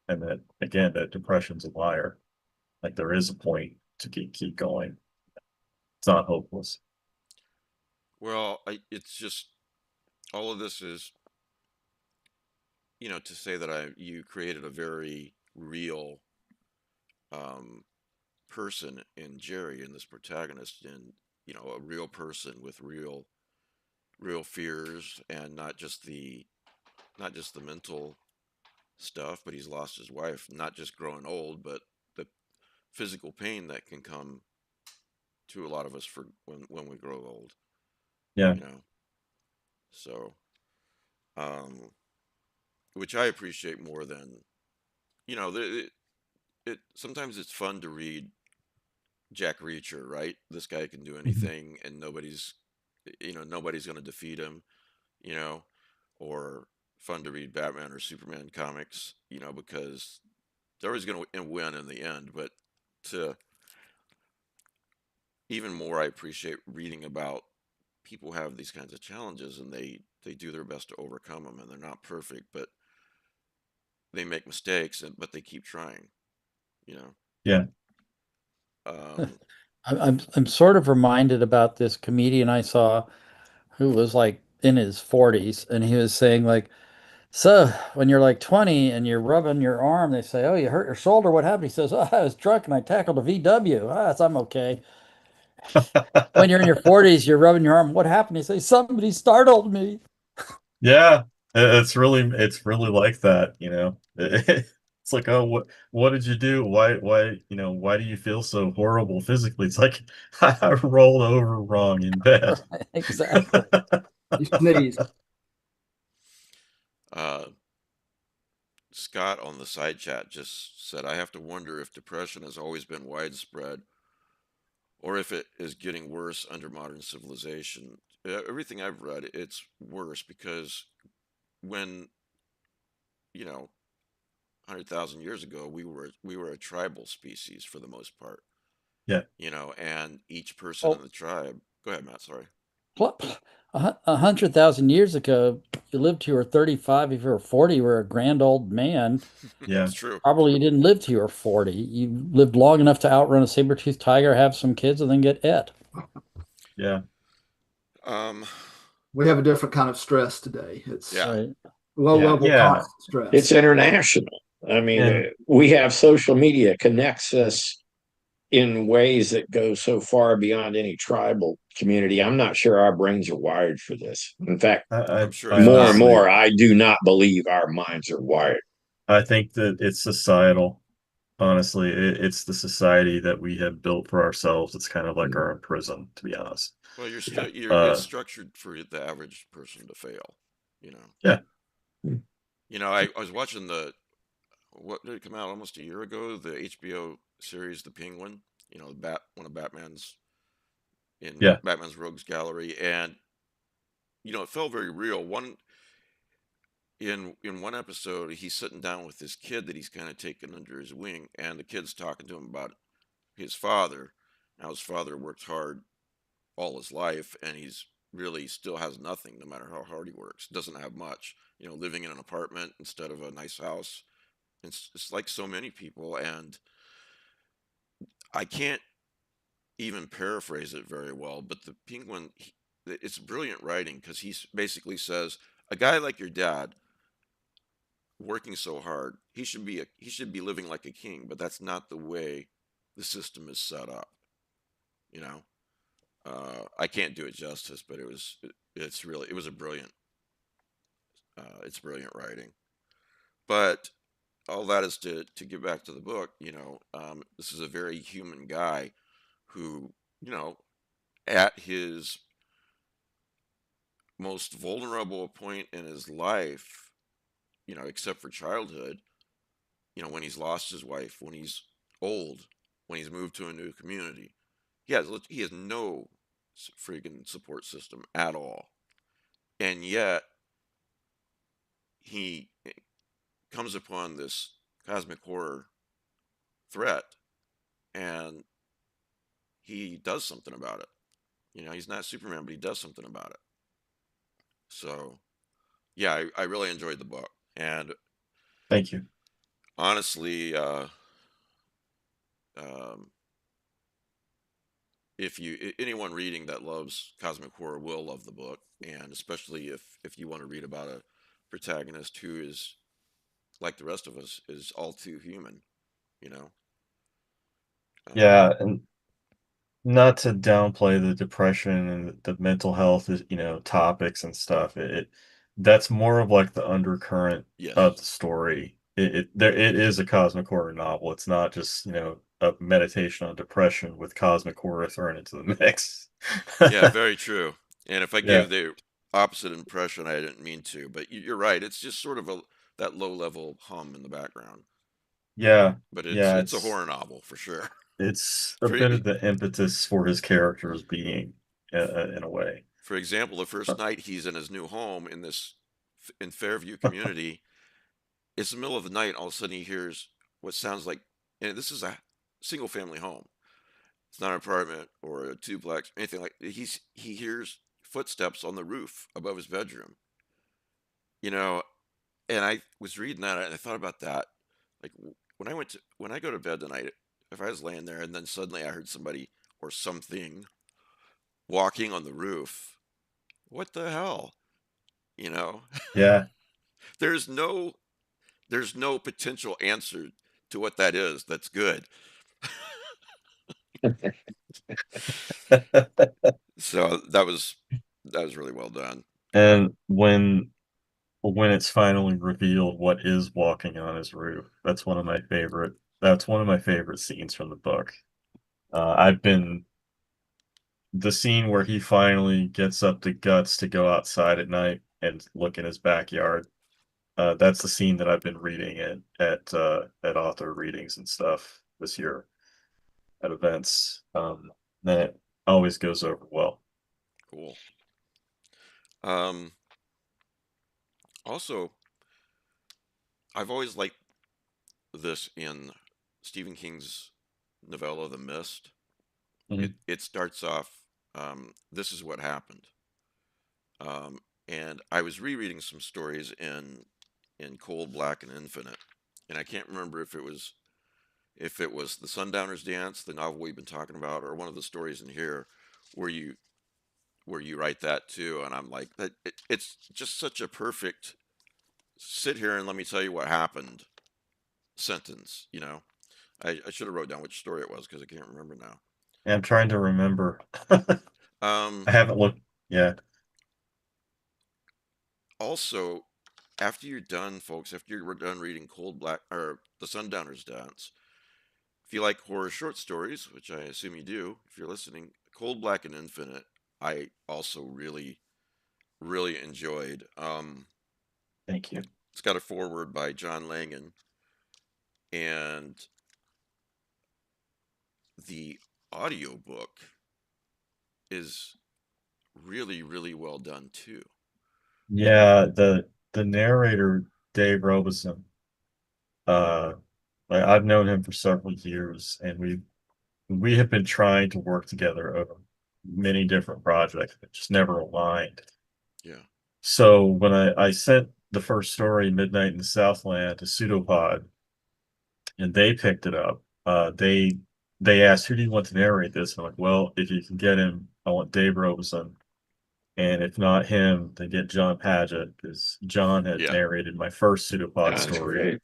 And that, again, that depression's a liar. Like there is a point to keep going. It's not hopeless. Well, it's just all of this is, to say that you created a very real um, person in Jerry, in this protagonist, and a real person with real fears, and not just the mental stuff, but he's lost his wife, not just growing old, but the physical pain that can come to a lot of us for when we grow old, Yeah. you know. So, which I appreciate more than, you know, it sometimes it's fun to read Jack Reacher, right? This guy can do anything, and nobody's going to defeat him, you know, or fun to read Batman or Superman comics, because they're always going to win in the end. But to even more, I appreciate reading about people who have these kinds of challenges, and they do their best to overcome them, and they're not perfect, but they make mistakes, but they keep trying, you know. Yeah. I'm sort of reminded about this comedian I saw who was like in his 40s, and he was saying like, so when you're like 20 and you're rubbing your arm, they say, "Oh, you hurt your shoulder. What happened?" He says, "Oh, I was drunk and I tackled a VW. Ah, I'm okay." When you're in your 40s, you're rubbing your arm. What happened? He says, "Somebody startled me." Yeah, it's really like that, you know. It's like, oh, what did you do? Why do you feel so horrible physically? It's like I rolled over wrong in bed. Exactly. You sneezed. uh, Scott on the side chat just said, I have to wonder if depression has always been widespread or if it is getting worse under modern civilization. Everything I've read, it's worse because when, 100,000 years ago, we were a tribal species for the most part, Yeah. and each person in Well, the tribe. Go ahead, Matt. Sorry. 100,000 years ago, you lived till you were 35. If you were 40, you were a grand old man. It's Yeah. true. Probably you didn't live till you were 40. You lived long enough to outrun a saber-toothed tiger, have some kids, and then get et. Yeah. Um, We have a different kind of stress today. It's yeah. Right. low Yeah. level Yeah. constant stress. It's international. I mean, And we have social media connects us in ways that go so far beyond any tribal community. I'm not sure our brains are wired for this. In fact, I I'm sure I it's more and not. more, honestly I do not believe our minds are wired. I think that it's societal. Honestly, it's the society that we have built for ourselves. It's kind of like our own prison, to be honest. Well, Yeah. it's structured for the average person to fail, you know. Yeah. I was watching what did it come out almost a year ago? The HBO series, The Penguin. One of Batman's in Yeah. Batman's Rogues Gallery, and it felt very real. In one episode, he's sitting down with this kid that he's kind of taken under his wing, and the kid's talking to him about his father. Now his father worked hard all his life, and he's really still has nothing, no matter how hard he works. Doesn't have much. Living in an apartment instead of a nice house. It's like so many people, and I can't even paraphrase it very well. But the Penguin, it's brilliant writing because he basically says a guy like your dad working so hard, he should be living like a king, but that's not the way the system is set up. You know, I can't do it justice, but it was a brilliant, it's brilliant writing. But all that is to get back to the book. This is a very human guy who, at his most vulnerable point in his life, except for childhood, when he's lost his wife, when he's old, when he's moved to a new community, he has no freaking support system at all, and yet he comes upon this cosmic horror threat, and he does something about it. He's not Superman, but he does something about it. So, yeah, I really enjoyed the book, and Thank you. honestly, um, if anyone reading that loves cosmic horror will love the book, and especially if you want to read about a protagonist who is like the rest of us, is all too human, you know. Yeah, and not to downplay the depression and the mental health, topics and stuff. That's more of like the undercurrent of Yes. the story. it is a cosmic horror novel. It's not just, a meditation on depression with cosmic horror thrown into the mix. Yeah, very true. And if I Yeah, gave the opposite impression, I didn't mean to, but you're right. It's just sort of that low level hum in the background. yeah, But yeah. it's a horror novel for sure. It's a bit For of the impetus for his character's being, in a way. for example, the Uh, first night he's in his new home in this in Fairview community, it's the middle of the night. All of a sudden, he hears what sounds like, and this is a single family home. It's not an apartment or a duplex, anything like. He hears footsteps on the roof above his bedroom. You know, and I was reading that and I thought about that. Like when I go to bed tonight, if I was laying there and then suddenly I heard somebody or something walking on the roof, what the hell? You know, yeah. there's no there's no potential answer to what that is. That's good. So that was really well done. And when it's finally revealed what is walking on his roof, that's one of my favorite scenes from the book. I've been the scene where he finally gets up the guts to go outside at night and look in his backyard. That's the scene that I've been reading at author readings and stuff this year at events. That always goes over well. Cool. Um, Also, I've always liked this in Stephen King's novella, The Mist. Mhm. It starts off, this is what happened. And I was rereading some stories in Cold, Black, and Infinite, and I can't remember if it was the Sundowner's Dance, the novel we've been talking about, or one of the stories in here, where you write that too. And I'm like, it's just such a perfect sit here and let me tell you what happened sentence. I should have wrote down which story it was because I can't remember now. And I'm trying to remember. I Um, haven't looked. Yeah. Also, after you're done, folks, after you're done reading Cold Black or The Sundowner's Dance, if you like horror short stories, which I assume you do, if you're listening, Cold Black and Infinite, I also really, really enjoyed. Thank you. It's got a foreword by John Langan, and the audiobook is really, really well done too. Yeah, the narrator Dave Robeson. Uh, I've known him for several years, and we have been trying to work together over many different projects. It just never aligned. Yeah. So when I sent the first story, Midnight in the Southland, to Pseudopod, and they picked it up, they asked, "Who do you want to narrate this?" And I'm like, "Well, if you can get him, I want Dave Robeson, and if not him, then get John Paget because John had Yeah. narrated my first Pseudopod That's story." great.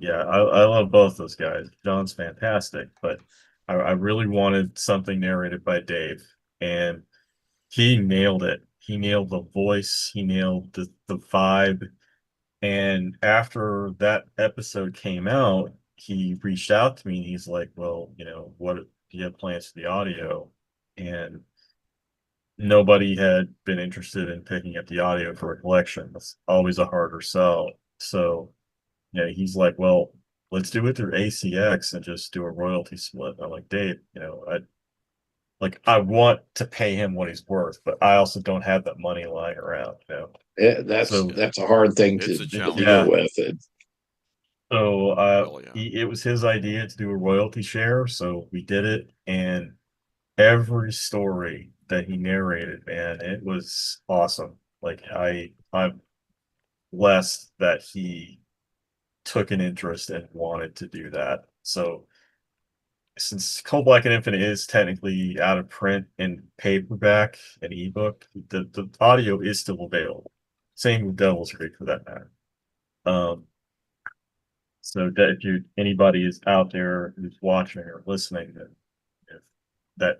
Yeah, I love both those guys. John's fantastic, but I really wanted something narrated by Dave, and he nailed it. He nailed the voice, he nailed the vibe. And after that episode came out, he reached out to me and he's like, "Well, what do you have plans for the audio?" And nobody had been interested in picking up the audio for a collection. That's always a harder sell. So yeah, he's like, "Well, let's do it through ACX and just do a royalty split." I'm like, "Dave, I want to pay him what he's worth, but I also don't have that money lying around. That's So Yeah. that's a hard thing It's to a deal challenge. yeah, with. so Well, yeah. it was his idea to do a royalty share, so we did it, and every story that he narrated, man, it was awesome. Like I'm blessed that he took an interest and wanted to do that. So since Cold Black and Infinite is technically out of print and paperback and ebook, the audio is still available. Same with Devil's Creek for that matter. Um, so that if anybody is out there who's watching or listening, if that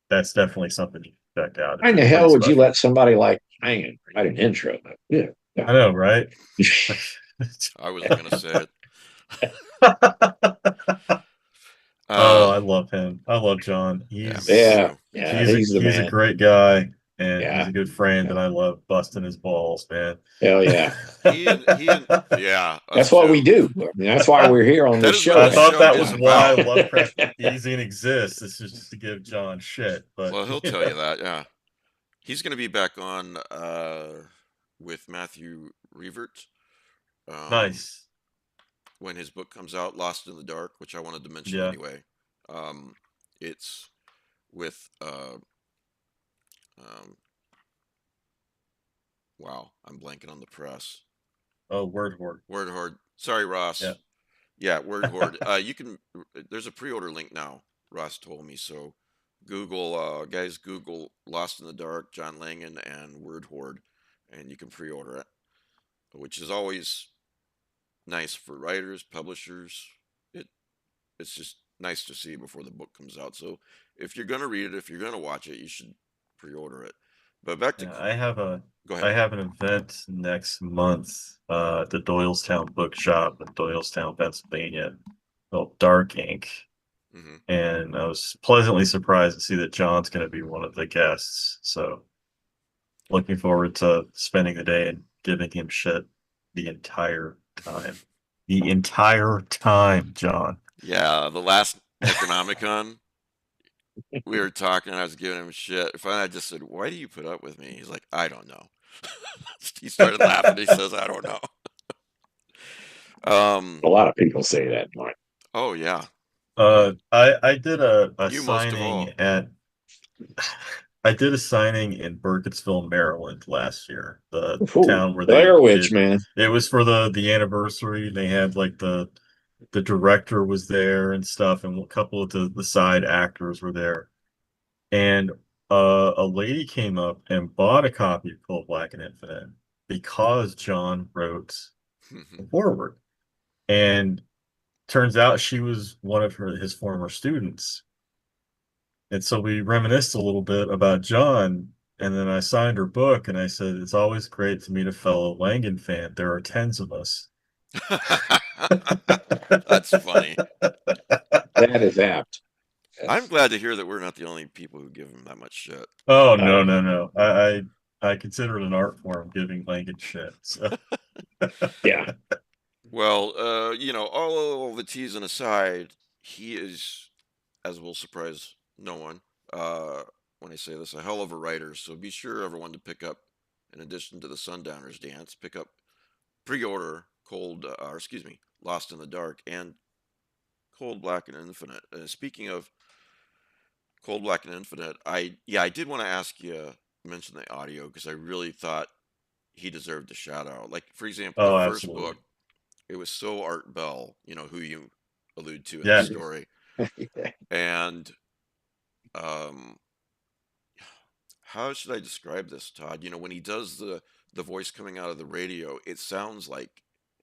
that's definitely something you can check out. Why in It's the pretty hell would you special. let somebody like hang write an intro? Yeah. I know, right? I wasn't gonna say it. Oh, Uh, I love him. I love John. yeah, me Yeah, too. yeah, he's the He's a man. great guy, and he's Yeah, a good friend, yeah. and I love busting his balls, man. Hell yeah. Yeah, us That's what we too. do. I mean, that's why we're here on That this is what I show, this man. thought show that is was why about. Lovecraft Easing exists. This is just to give John shit, but Well, he'll tell you that. Yeah, he's gonna be back on with Matthew Revert um, nice. when his book comes out, Lost in the Dark, which I wanted to mention Yeah. anyway. It's with um, wow, I'm blanking on the press. Oh, word word. Word Horde. Sorry, Yeah. Ross. Yeah, Word Horde. You can. There's a pre-order link now. Ross told me so. Google, guys, Google "Lost in the Dark," John Langan, and Word Horde, and you can pre-order it, which is always nice for writers, publishers. It it's just nice to see before the book comes out. So if you're gonna read it, if you're gonna watch it, you should pre-order it. But back to Yeah, go ahead. I have an event next month at the Doylestown Bookshop in Doylestown, Pennsylvania, called Dark Ink. Hmm. And I was pleasantly surprised to see that John's going to be one of the guests. So looking forward to spending the day and giving him shit the entire time. The entire time, John. Yeah, the last Necronomicon, we were talking, and I was giving him shit. Finally, I just said, "Why do you put up with me?" He's like, "I don't know." He started laughing. He says, "I don't know." A lot of people say that, Mark. Oh yeah, I did a you most of signing all. at I did a signing in Burkittsville, Maryland last year. The Ooh, town where they Blair Witch, did man. it was for the anniversary. They had like the director was there and stuff, and a couple of the side actors were there. And a lady came up and bought a copy of Cold Black and Infinite because John wrote the foreword. And turns out she was one of his former students. And so we reminisced a little bit about John. And then I signed her book and I said, "It's always great to meet a fellow Langan fan. There are tens of us." That's funny. That is apt. I'm Yes. glad to hear that we're not the only people who give him that much shit. Oh Uh, no, no, no. I consider it an art form giving Langan shit. So yeah. Well, all the teasing aside, he is, as will surprise no one, uh, when I say this, a hell of a writer. So be sure, everyone, to pick up, in addition to the Sundowners Dance, pick up pre-order Lost in the Dark and Cold Black and Infinite. Speaking of Cold Black and Infinite, I did want to ask you, mention the audio because I really thought he deserved a shout out. Like for example, the oh, first book, absolutely. it was so Art Bell, who you allude to in the Yeah. story, and um, how should I describe this, Todd? When he does the voice coming out of the radio, it sounds like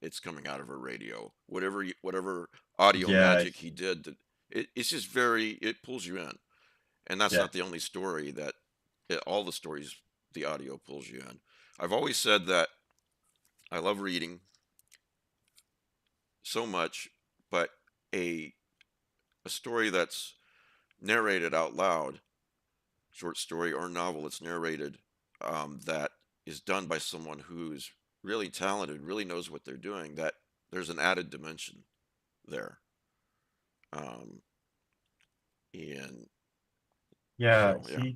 it's coming out of a radio. Whatever audio Yeah. magic he did, it's just it pulls you in. And that's Yeah. not the only story all the stories, the audio pulls you in. I've always said that I love reading so much, but a a story that's narrated out loud, short story or novel that's narrated, that is done by someone who's really talented, really knows what they're doing, that there's an added dimension there. Um, and Yeah, so yeah.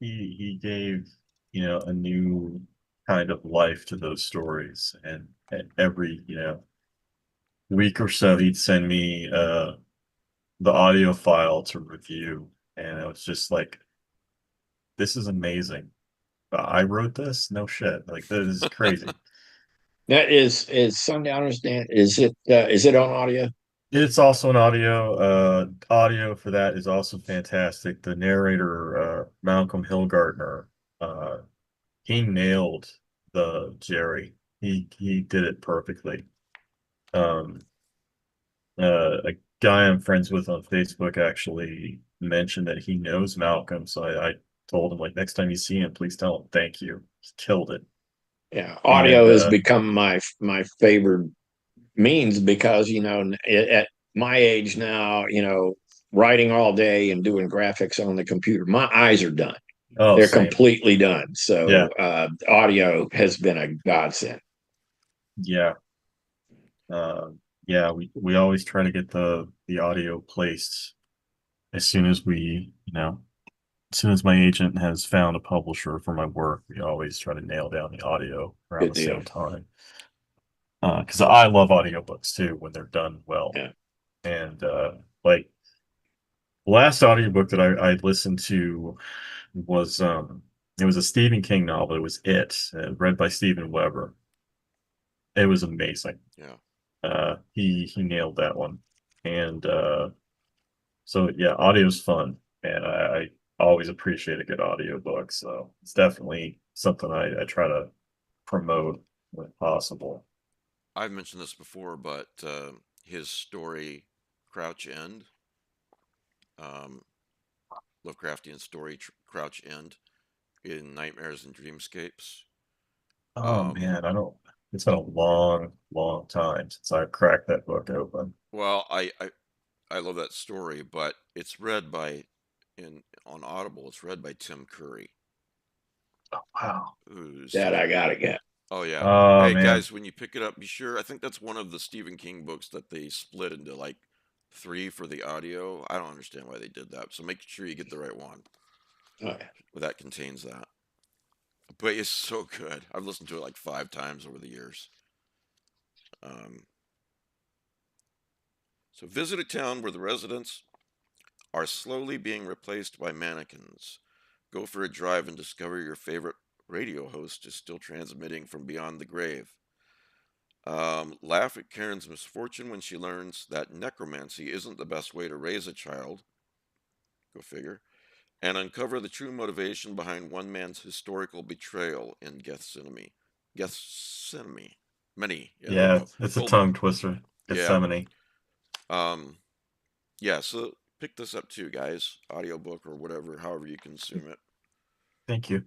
he gave, a new kind of life to those stories. And every, week or so he'd send me the audio file to review. And it was just like, this is amazing. I wrote this? No shit. Like this is crazy. That is Sundowners Dance. Is it on audio? It's also an audio. Audio for that is also fantastic. The narrator, Malcolm Hillgardner, uh, he nailed the Jerry. He did it perfectly. Um, a guy I'm friends with on Facebook actually mentioned that he knows Malcolm, so I told him like next time you see him, please tell him thank you. He killed it. Yeah, audio And has become my favorite means because at my age now, writing all day and doing graphics on the computer, my eyes are done. oh, They're same. completely done. Yeah, So audio has been a godsend. yeah. Uh, yeah, we always try to get the audio placed as soon as as soon as my agent has found a publisher for my work, we always try to nail down the audio around Good the deal. same time. Because I love audiobooks too when they're done well. Yeah. And like the last audiobook that I listened to was it was a Stephen King novel. It was read by Steven Weber. It was amazing. Yeah. He nailed that one. And so yeah, audio's fun, and I always appreciate a good audiobook. So it's definitely something I try to promote when possible. I've mentioned this before, but his story, Crouch End, um, Lovecraftian story, Crouch End, in Nightmares and Dreamscapes. Oh Um, man, I don't. It's been a long, long time since I cracked that book open. well, I love that story, but it's read by in on Audible. It's read by Tim Curry, Oh wow. who's That I gotta get. oh yeah. Oh Hey man. guys, when you pick it up, be sure. I think that's one of the Stephen King books that they split into like three for the audio. I don't understand why they did that. So make sure you get the right one Oh, yeah. that contains that. But it's so good. I've listened to it like 5 times over the years. Um, so visit a town where the residents are slowly being replaced by mannequins. Go for a drive and discover your favorite radio host is still transmitting from beyond the grave. Laugh at Karen's misfortune when she learns that necromancy isn't the best way to raise a child. Go figure. And uncover the true motivation behind one man's historical betrayal in Gethsemane. Gethsemane. Many. Yeah, there you Yeah, go. it's a Told, tongue twister. yeah. Gethsemane. Um, yeah, so pick this up too, guys. Audiobook or whatever, however you consume it. Thank you.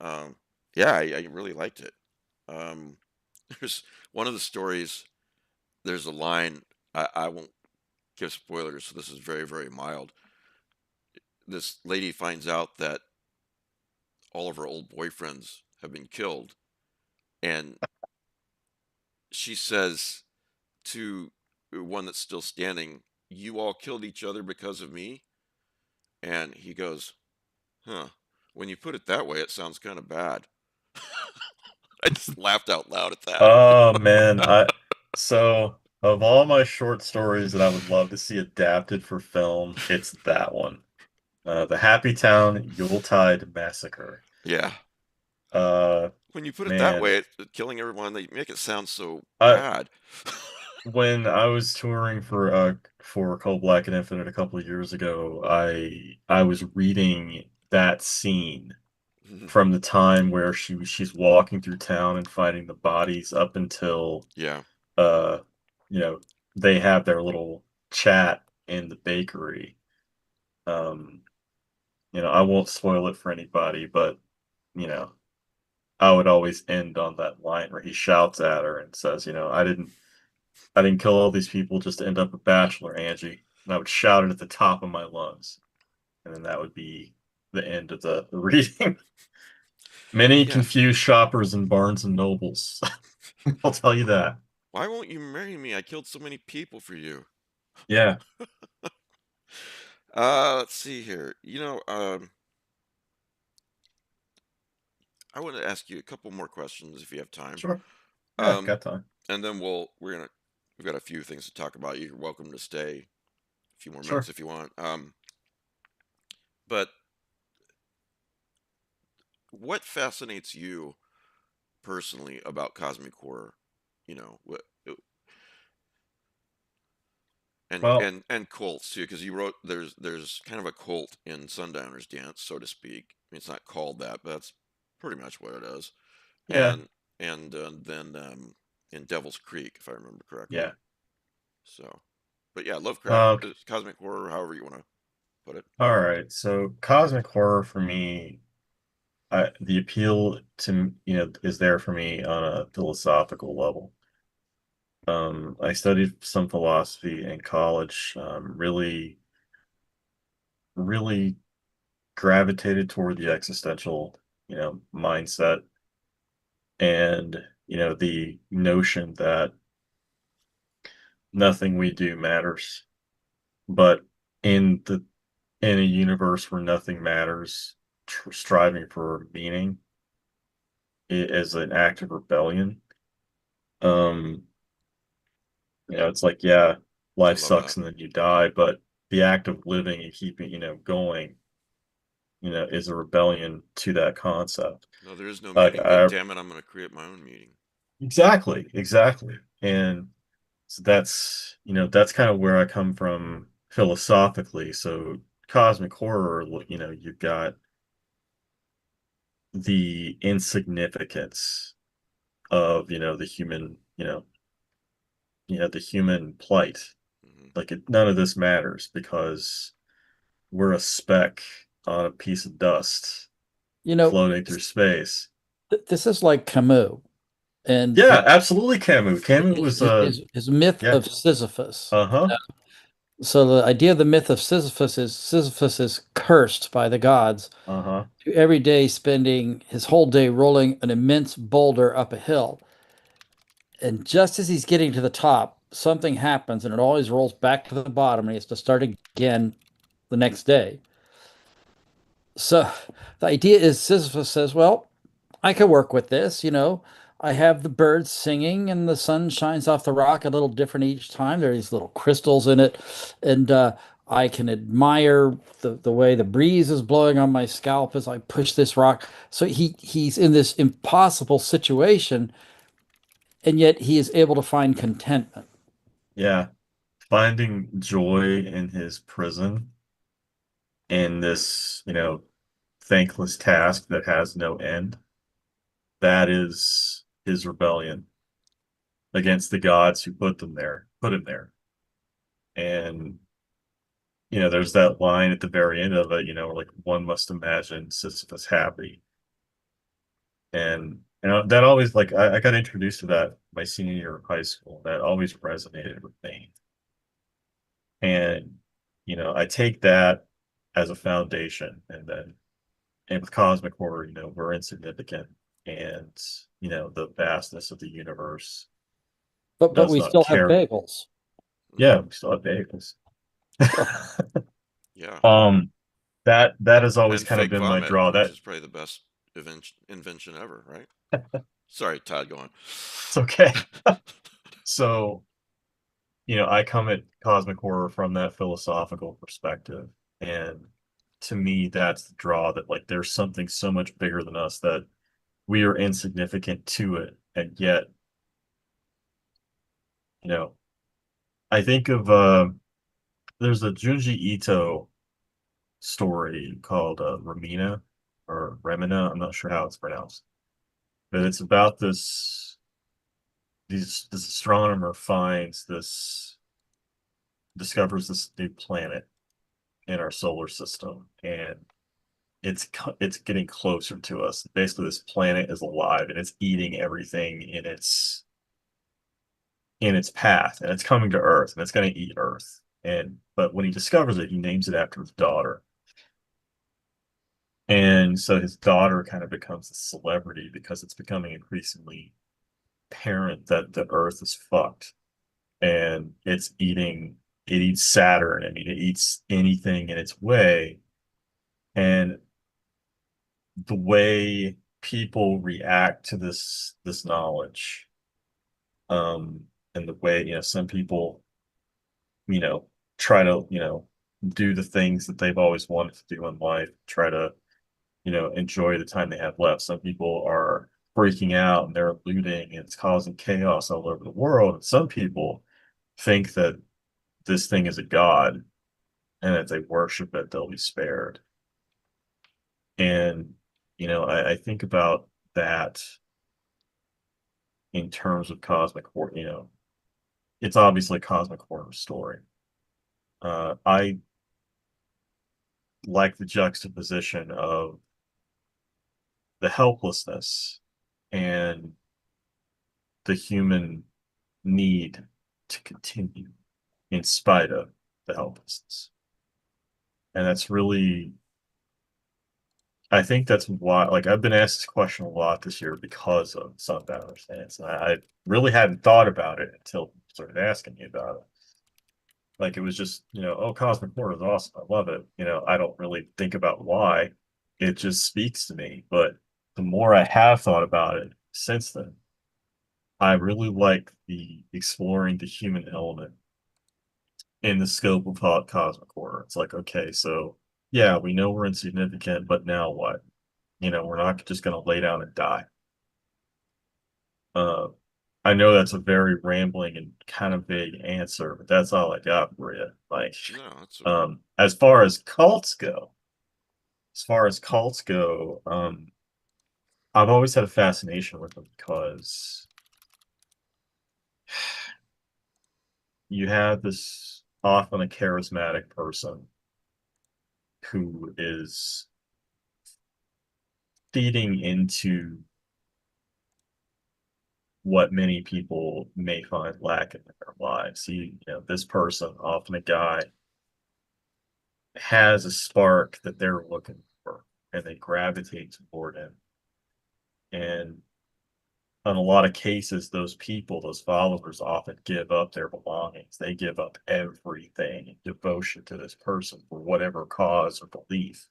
Um, yeah, I really liked it. Um, there's one of the stories, there's a line, I won't give spoilers, so this is very, very mild. This lady finds out that all of her old boyfriends have been killed, and she says to one that's still standing, "You all killed each other because of me?" And he goes, "Huh. When you put it that way, it sounds kind of bad." I just laughed out loud at that. Oh man, I so of all my short stories that I would love to see adapted for film, it's that one. The Happy Town Yuletide Massacre. Yeah. Uh When you put it that man, way, killing everyone, they make it sound so I bad. when I was touring for Cold Black and Infinite a couple of years ago, I was reading that scene from the time where she's walking through town and finding the bodies up until Yeah. uh you know they have their little chat in the bakery. Um I won't spoil it for anybody, but you know I would always end on that line where he shouts at her and says, I didn't kill all these people just to end up a bachelor, Angie. And I would shout it at the top of my lungs. And then that would be the end of the reading. Many Yeah. confused shoppers in Barnes and Nobles. I'll tell you that. Why won't you marry me? I killed so many people for you. Yeah, Let's see here. I want to ask you a couple more questions if you have time. sure. Yeah, Um, got time. and then we've got a few things to talk about. You're welcome to stay a few more minutes Sure. if you want. But what fascinates you personally about cosmic horror? You know, what Well, and cults too, because you wrote there's kind of a cult in Sundowners Dance, so to speak. I mean, it's not called that, but that's pretty much what it is. yeah, And then in Devil's Creek, if I remember correctly. yeah. So, but yeah, Lovecraft, Uh, cosmic horror, however you want to put it. all right. So cosmic horror for me, the appeal to, is there for me on a philosophical level. I studied some philosophy in college, really gravitated toward the existential, mindset, and, the notion that nothing we do matters. But in the in a universe where nothing matters, striving for meaning is an act of rebellion. Um, it's like, yeah, I life love that. sucks and then you die, but the act of living and keeping, going, is a rebellion to that concept. No, there is no Like, meaning, but damn it, I'm going to create my own meaning. exactly. And so that's kind of where I come from philosophically. So cosmic horror, you've got the insignificance of, the human plight. Hmm. Like none of this matters because we're a speck on a piece of dust You know, floating through space. this is like Camus and Yeah, absolutely. Camus was his myth yeah, of Sisyphus. uh-huh, So the idea of the myth of Sisyphus is cursed by the gods uh-huh. to every day spending his whole day rolling an immense boulder up a hill. And just as he's getting to the top, something happens and it always rolls back to the bottom and he has to start again the next day. So the idea is Sisyphus says, well, I can work with this, I have the birds singing and the sun shines off the rock a little different each time. There are these little crystals in it. And I can admire the way the breeze is blowing on my scalp as I push this rock. So he's in this impossible situation, and yet he is able to find contentment. Yeah. Finding joy in his prison in this, thankless task that has no end. That is his rebellion against the gods who put him there. And, there's that line at the very end of it, like one must imagine Sisyphus happy. And, that always, like, I got introduced to that my senior year of high school. That always resonated with me. And, I take that as a foundation. And with cosmic horror, we're insignificant, and, the vastness of the universe But does we not still have care. bagels. Yeah, we still have vehicles. So Yeah. Um, that has always And kind of fake been my vomit, draw. which That is probably the best invention ever, right? Sorry, Todd, go on. it's okay. So, I come at cosmic horror from that philosophical perspective. And to me, that's the draw, that like there's something so much bigger than us that we are insignificant to it. And yet, you know, I think of there's a Junji Ito story called Remina or Remina. I'm not sure how it's pronounced, but it's about this astronomer discovers this new planet in our solar system, and it's getting closer to us. Basically, this planet is alive and it's eating everything in its path, and it's coming to Earth, and it's going to eat Earth. But when he discovers it, he names it after his daughter. And so his daughter kind of becomes a celebrity because it's becoming increasingly apparent that the Earth is fucked, and it eats Saturn. I mean, it eats anything in its way. And the way people react to this knowledge, um, and the way, some people, you know, try to, do the things that they've always wanted to do in life, try to, enjoy the time they have left. Some people are freaking out and they're looting and it's causing chaos all over the world. And some people think that this thing is a god, and if they worship it, they'll be spared. And, I think about that in terms of cosmic horror. It's obviously a cosmic horror story. I like the juxtaposition of the helplessness and the human need to continue in spite of the helplessness. And that's really, I think that's why, like, I've been asked this question a lot this year because of Sundowners Stance. And I really hadn't thought about it until you started asking me about it. Like, it was just, oh, Cosmic Horror is awesome. I love it. I don't really think about why. It just speaks to me. But the more I have thought about it since then, I really like the exploring the human element in the scope of Cosmic Horror. It's like, okay, so yeah, we know we're insignificant, but now what? We're not just going to lay down and die. Uh, I know that's a very rambling and kind of vague answer, but that's all I got for you. Like, No, that's okay. as far as cults go, I've always had a fascination with them because you have this often a charismatic person who is feeding into what many people may find lacking in their lives. This person, often a guy, has a spark that they're looking for, and they gravitate toward him. And in a lot of cases, those people, those followers, often give up their belongings. They give up everything in devotion to this person for whatever cause or belief.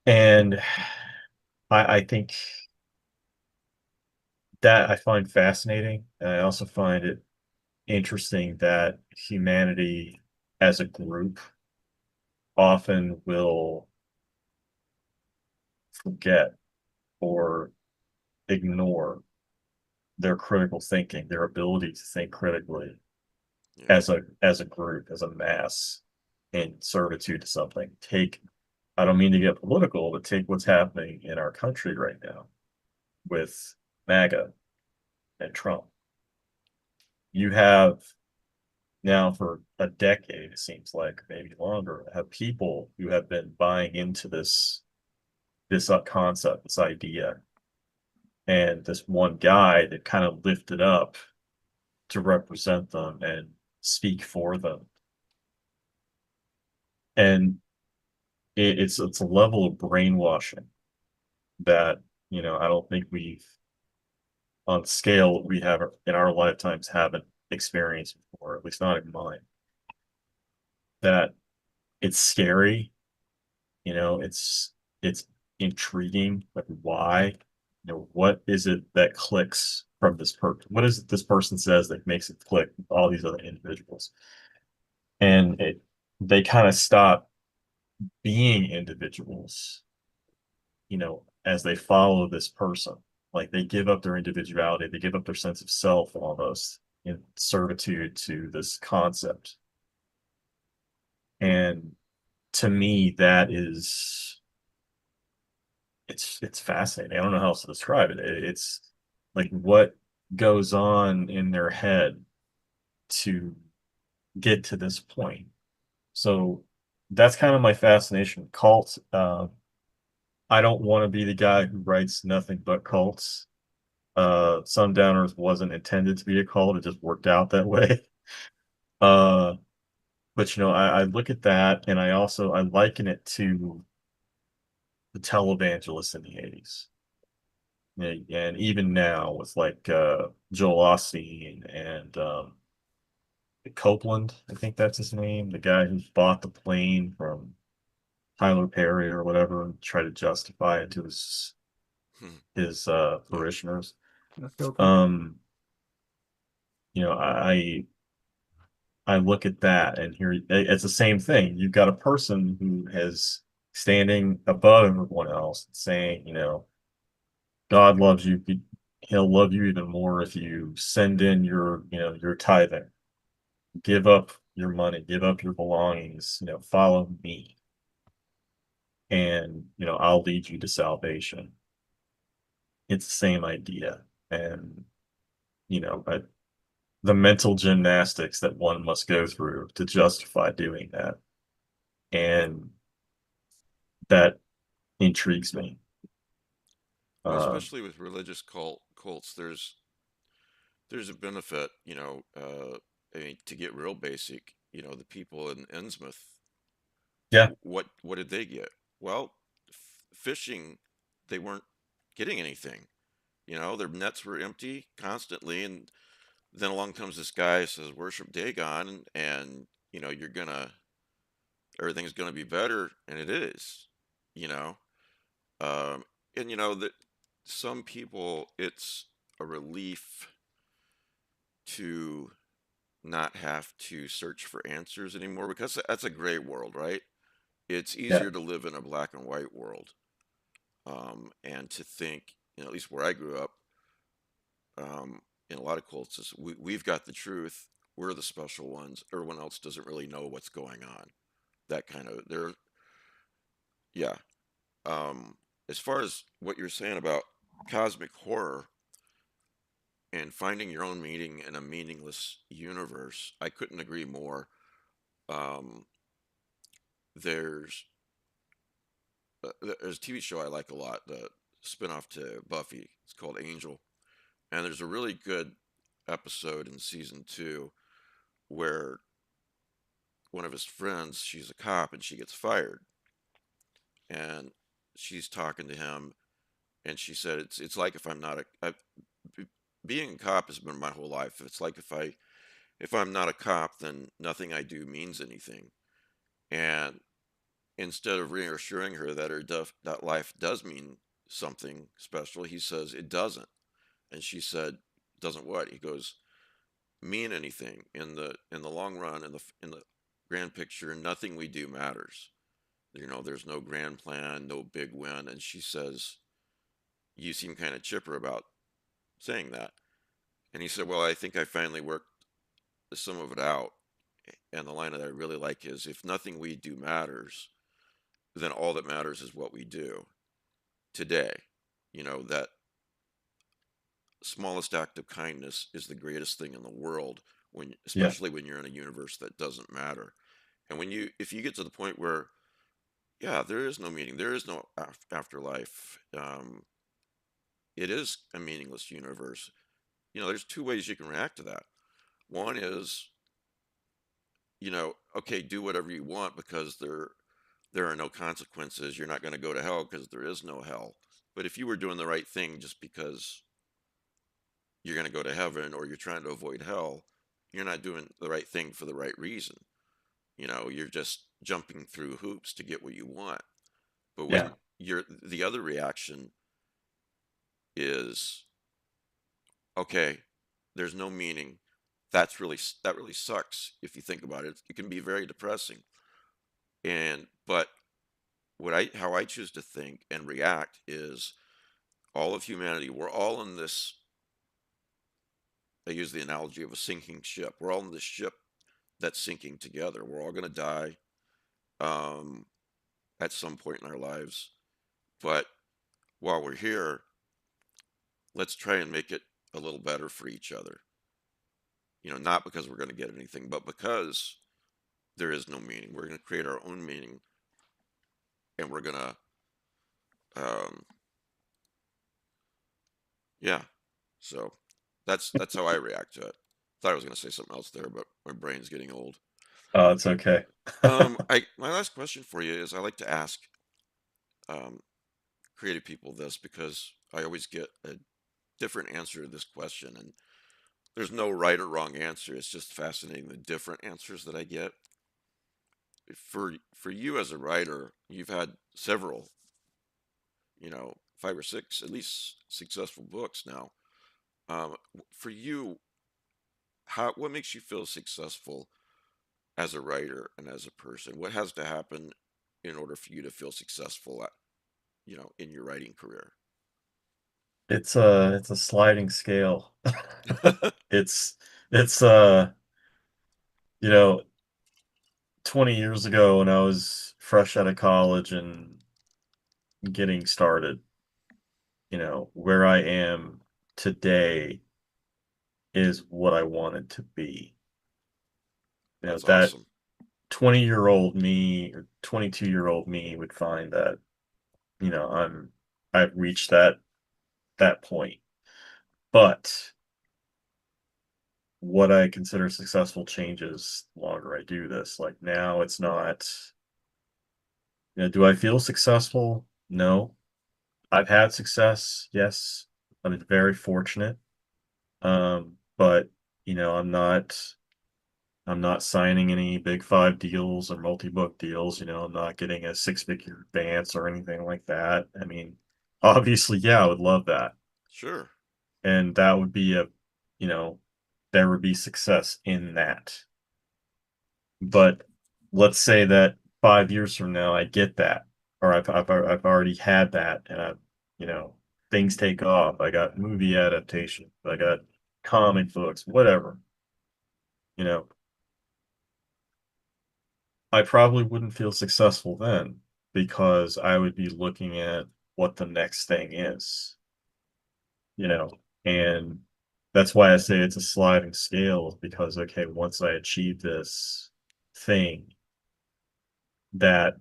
And I think that I find fascinating. And I also find it interesting that humanity as a group often will forget or ignore their critical thinking, their ability to think critically Yeah. as a group, as a mass, in servitude to something. I don't mean to get political, but take what's happening in our country right now with MAGA and Trump. You have now for a decade, it seems like, maybe longer, have people who have been buying into this concept, this idea, and this one guy that kind of lifted up to represent them and speak for them. And it's a level of brainwashing that, I don't think on scale we have in our lifetimes haven't experienced before, at least not in mine. That it's scary, it's intriguing, like why, what is it that clicks from this person? What is it this person says that makes it click with all these other individuals? And they kind of stop being individuals, as they follow this person. Like they give up their individuality, they give up their sense of self almost in servitude to this concept. And to me, it's fascinating. I don't know how else to describe it. It's like what goes on in their head to get to this point. So that's kind of my fascination with cults. I don't want to be the guy who writes nothing but cults. Sundowners wasn't intended to be a cult; it just worked out that way. But I look at that, and I liken it to the televangelists in the 80s. And even now with like Joel Osteen and Copeland, I think that's his name, the guy who bought the plane from Tyler Perry or whatever and tried to justify it to his parishioners. Um, I look at that and here it's the same thing. You've got a person who is standing above everyone else saying, God loves you. He'll love you even more if you send in your tithing. Give up your money, give up your belongings, follow me. And, I'll lead you to salvation. It's the same idea. And, but the mental gymnastics that one must go through to justify doing that. And that intrigues me. Well, Uh, especially with religious cults, there's a benefit, I mean, to get real basic, the people in Innsmouth, yeah, what did they get? Well, fishing, they weren't getting anything. Their nets were empty constantly, and then along comes this guy who says, "Worship Dagon," and you're gonna everything's gonna be better, and it is. You know, um, and that some people, it's a relief to not have to search for answers anymore because that's a gray world, right? It's yeah, easier to live in a black and white world, and to think, at least where I grew up, in a lot of cults, is we've got the truth. We're the special ones. Everyone else doesn't really know what's going on. That kind of there, yeah. Um, as far as what you're saying about cosmic horror and finding your own meaning in a meaningless universe, I couldn't agree more. Um, there's there's a TV show I like a lot, the spinoff to Buffy. It's called Angel, and there's a really good episode in season 2 where one of his friends, she's a cop, and she gets fired, and she's talking to him, and she said, "It's like if I'm not being a cop has been my whole life. It's like if I'm not a cop, then nothing I do means anything." And instead of reassuring her that that life does mean something special, he says it doesn't. And she said, "Doesn't what?" He goes, "Mean anything in the long run, in the grand picture. Nothing we do matters. There's no grand plan, no big win." And she says, "You seem kind of chipper about saying that." And he said, "Well, I think I finally worked some of it out." And the line that I really like is, "If nothing we do matters, then all that matters is what we do today." That smallest act of kindness is the greatest thing in the world, yeah, especially when you're in a universe that doesn't matter. And if you get to the point where, yeah, there is no meaning, there is no afterlife, it is a meaningless universe. There's two ways you can react to that. One is, okay, do whatever you want because there are no consequences. You're not going to go to hell because there is no hell. But if you were doing the right thing just because you're going to go to heaven, or you're trying to avoid hell, you're not doing the right thing for the right reason. You're just jumping through hoops to get what you want. But yeah, when the other reaction is, okay, there's no meaning. That really sucks if you think about it. It can be very depressing. But how I choose to think and react is, all of humanity, we're all in this. I use the analogy of a sinking ship. We're all in this ship that's sinking together. We're all going to die, um, at some point in our lives. But while we're here, let's try and make it a little better for each other. Not because we're going to get anything, but because there is no meaning. We're going to create our own meaning, and we're going to, um, yeah. So that's how I react to it. Thought I was going to say something else there, but my brain's getting old. oh, it's okay. My last question for you is, I like to ask, um, creative people this, because I always get a different answer to this question, and there's no right or wrong answer. It's just fascinating, the different answers that I get. For you as a writer, you've had several, 5 or 6 at least successful books now. For you, what makes you feel successful as a writer and as a person? What has to happen in order for you to feel successful in your writing career? It's a sliding scale. It's it's uh, you know, 20 years ago when I was fresh out of college and getting started, where I am today is what I wanted to be. That's That awesome. 20-year-old me or 22-year-old me would find that, I've reached that that point. But what I consider successful changes the longer I do this. Like now it's not, do I feel successful? No. I've had success, yes. I'm very fortunate. But I'm not signing any big five deals or multi-book deals, I'm not getting a six-figure advance or anything like that. I mean, obviously, yeah, I would love that. Sure. And that would be you know, there would be success in that. But let's say that 5 years from now I get that, or I've already had that, and things take off. I got movie adaptation, I got comic books, whatever. You know, I probably wouldn't feel successful then because I would be looking at what the next thing is, you know, and that's why I say it's a sliding scale because, okay, once I achieve this thing that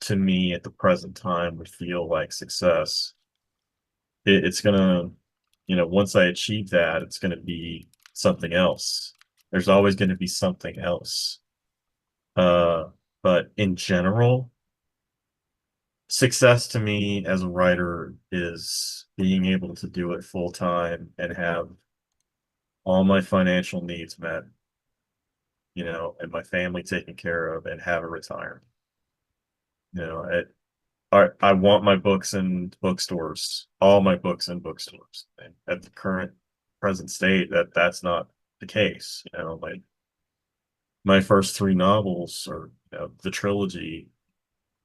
to me at the present time would feel like success, it's gonna, once I achieve that, it's gonna be something else. There's always going to be something else. Uh, but in general, success to me as a writer is being able to do it full time and have all my financial needs met, and my family taken care of and have a retirement. I want my books in bookstores, all my books in bookstores. And at the current present state, that's not the case. My first three novels or the trilogy,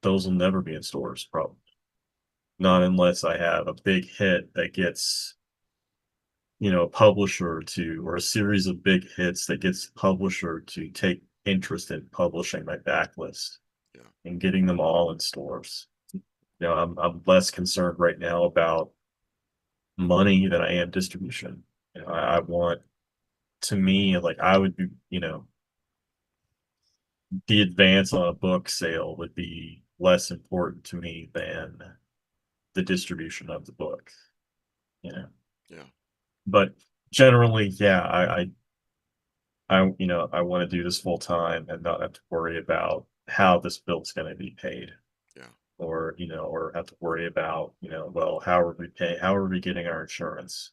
those will never be in stores, probably. Not unless I have a big hit that gets, a publisher to, or a series of big hits that gets publisher to take interest in publishing my backlist Yeah. and getting them all in stores. I'm less concerned right now about money than I am distribution. I want, to me, like I would be, the advance on a book sale would be less important to me than the distribution of the book. Yeah. But generally, yeah, I want to do this full time and not have to worry about how this bill's going to be paid. Yeah. Or have to worry about, well, how are we getting our insurance?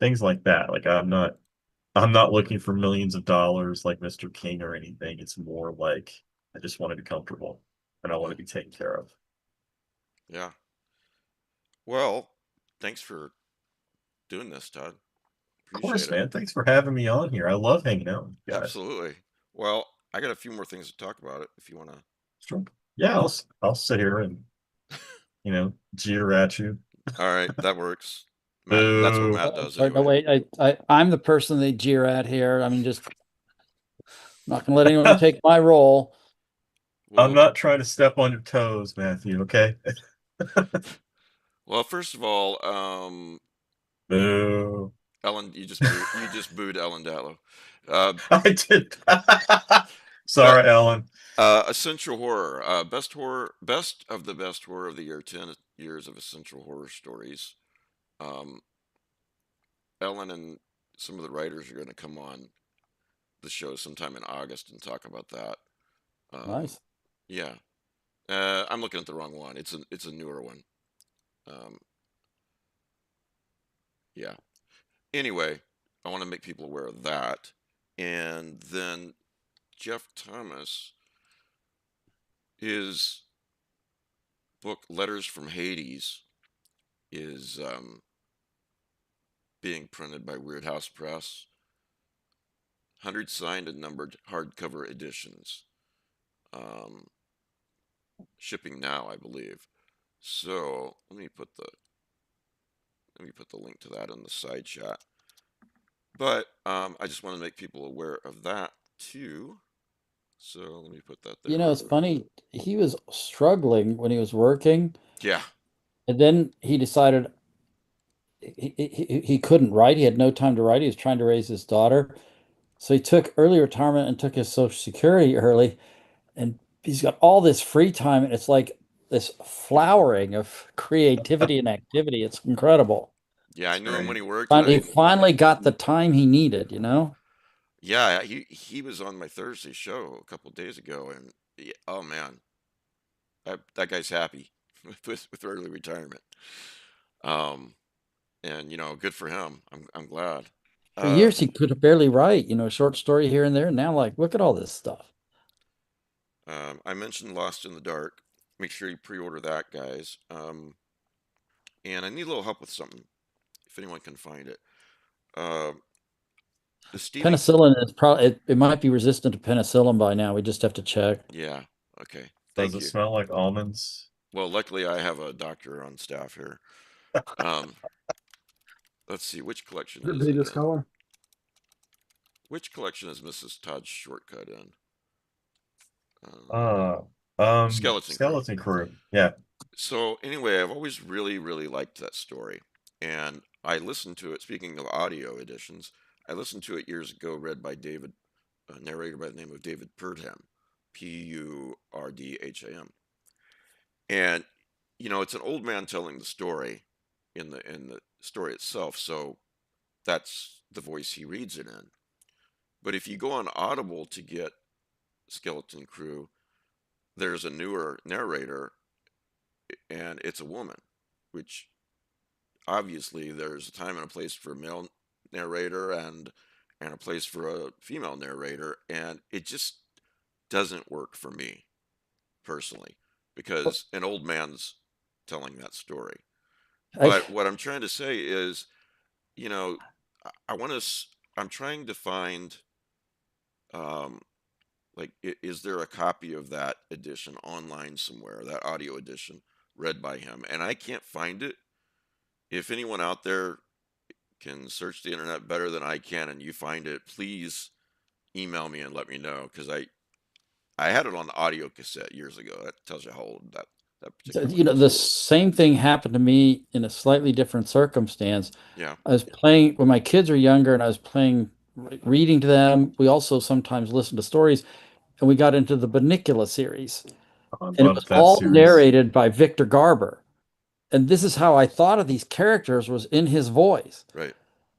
Things like that. Like I'm not looking for millions of dollars like Mr. King or anything. It's more like I just want to be comfortable and I want to be taken care of. Yeah. Well, thanks for doing this, Todd. Of course, Appreciate it. man. Thanks for having me on here. I love hanging out with you guys. Absolutely. Well, I got a few more things to talk about it if you want to. Sure. Yeah, I'll sit here and jeer at you. All right, that works. Matt, that's what Boo. Matt does Sorry, no, anyway. wait. I'm the person they jeer at here. I mean, just not gonna let anyone take my role. I'm Well, not trying to step on your toes, Matthew, okay? well, first of all, Boo. Ellen, you just booed Ellen Datlow. I did. But Sorry, Ellen. Essential horror, best of the best horror of the year. 10 years of essential horror stories. Ellen and some of the writers are going to come on the show sometime in August and talk about that. Nice. Yeah. I'm looking at the wrong one. It's a newer one. Yeah. Anyway, I want to make people aware of that. And then Jeff Thomas, his book Letters from Hades is being printed by Weird House Press. 100 signed and numbered hardcover editions. Shipping now, I believe. So let me put the link to that in the side chat. But I just want to make people aware of that too. So let me put that there. It's funny. He was struggling when he was working, Yeah. and then he decided he couldn't write. He had no time to write. He was trying to raise his daughter. So he took early retirement and took his Social Security early, and he's got all this free time. And it's like this flowering of creativity and activity. It's incredible. Yeah, I knew him when he worked. He finally got the time he needed, you know? Yeah, he was on my Thursday show a couple days ago, and oh man, that guy's happy with early retirement. And good for him. I'm glad. For years he could barely write, a short story here and there. And now, like, look at all this stuff. I mentioned Lost in the Dark. Make sure you pre-order that, guys. And I need a little help with something, if anyone can find it. The penicillin is probably it might be resistant to penicillin by now. We just have to check. Yeah. Okay. Does it smell like almonds? Well, luckily I have a doctor on staff here. Let's see, which collection is it? This color? Which collection is Mrs. Todd's shortcut in? Skeleton Crew. Yeah. So anyway, I've always really, really liked that story. And I listened to it, speaking of audio editions, I listened to it years ago, read by David, a narrator by the name of David Purdham, Purdham. And, it's an old man telling the story in the story itself, so that's the voice he reads it in. But if you go on Audible to get Skeleton Crew, there's a newer narrator, and it's a woman, which obviously there's a time and a place for a male narrator and a place for a female narrator, and it just doesn't work for me personally, because an old man's telling that story. But what I'm trying to say is, I'm trying to find, is there a copy of that edition online somewhere, that audio edition read by him? And I can't find it. If anyone out there can search the internet better than I can and you find it, please email me and let me know, because I had it on audio cassette years ago. That tells you how old that particular the same thing happened to me in a slightly different circumstance. Yeah. I was playing when my kids were younger, and I was reading to them. We also sometimes listened to stories, and we got into the Bunnicula series. And it was all narrated by Victor Garber. And this is how I thought of these characters, was in his voice. Right.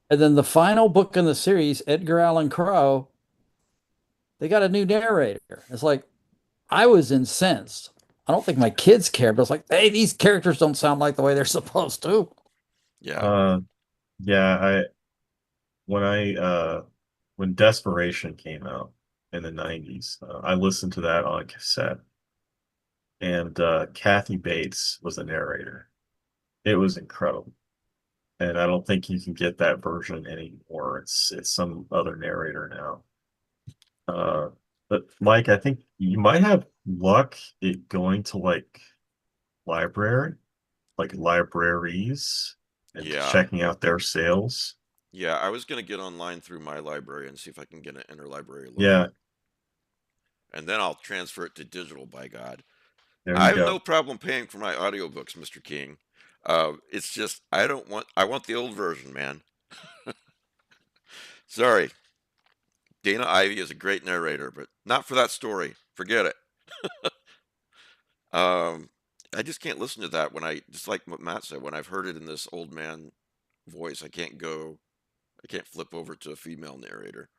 And then the final book in the series, Edgar Allan Poe, they got a new narrator. It's like, I was incensed. I don't think my kids cared, but I was like, hey, these characters don't sound like the way they're supposed to. Yeah. When Desperation came out in the 90s, I listened to that on cassette. And Kathy Bates was the narrator. It was incredible. And I don't think you can get that version anymore. It's some other narrator now. But Mike, I think you might have luck it going to libraries and checking out their sales. Yeah, I was gonna get online through my library and see if I can get an interlibrary loan. Yeah. And then I'll transfer it to digital, by God. I have no problem paying for my audiobooks, Mr. King. It's just I want the old version, man. Sorry. Dana Ivey is a great narrator, but not for that story. Forget it. I just can't listen to that just like what Matt said, when I've heard it in this old man voice, I can't flip over to a female narrator.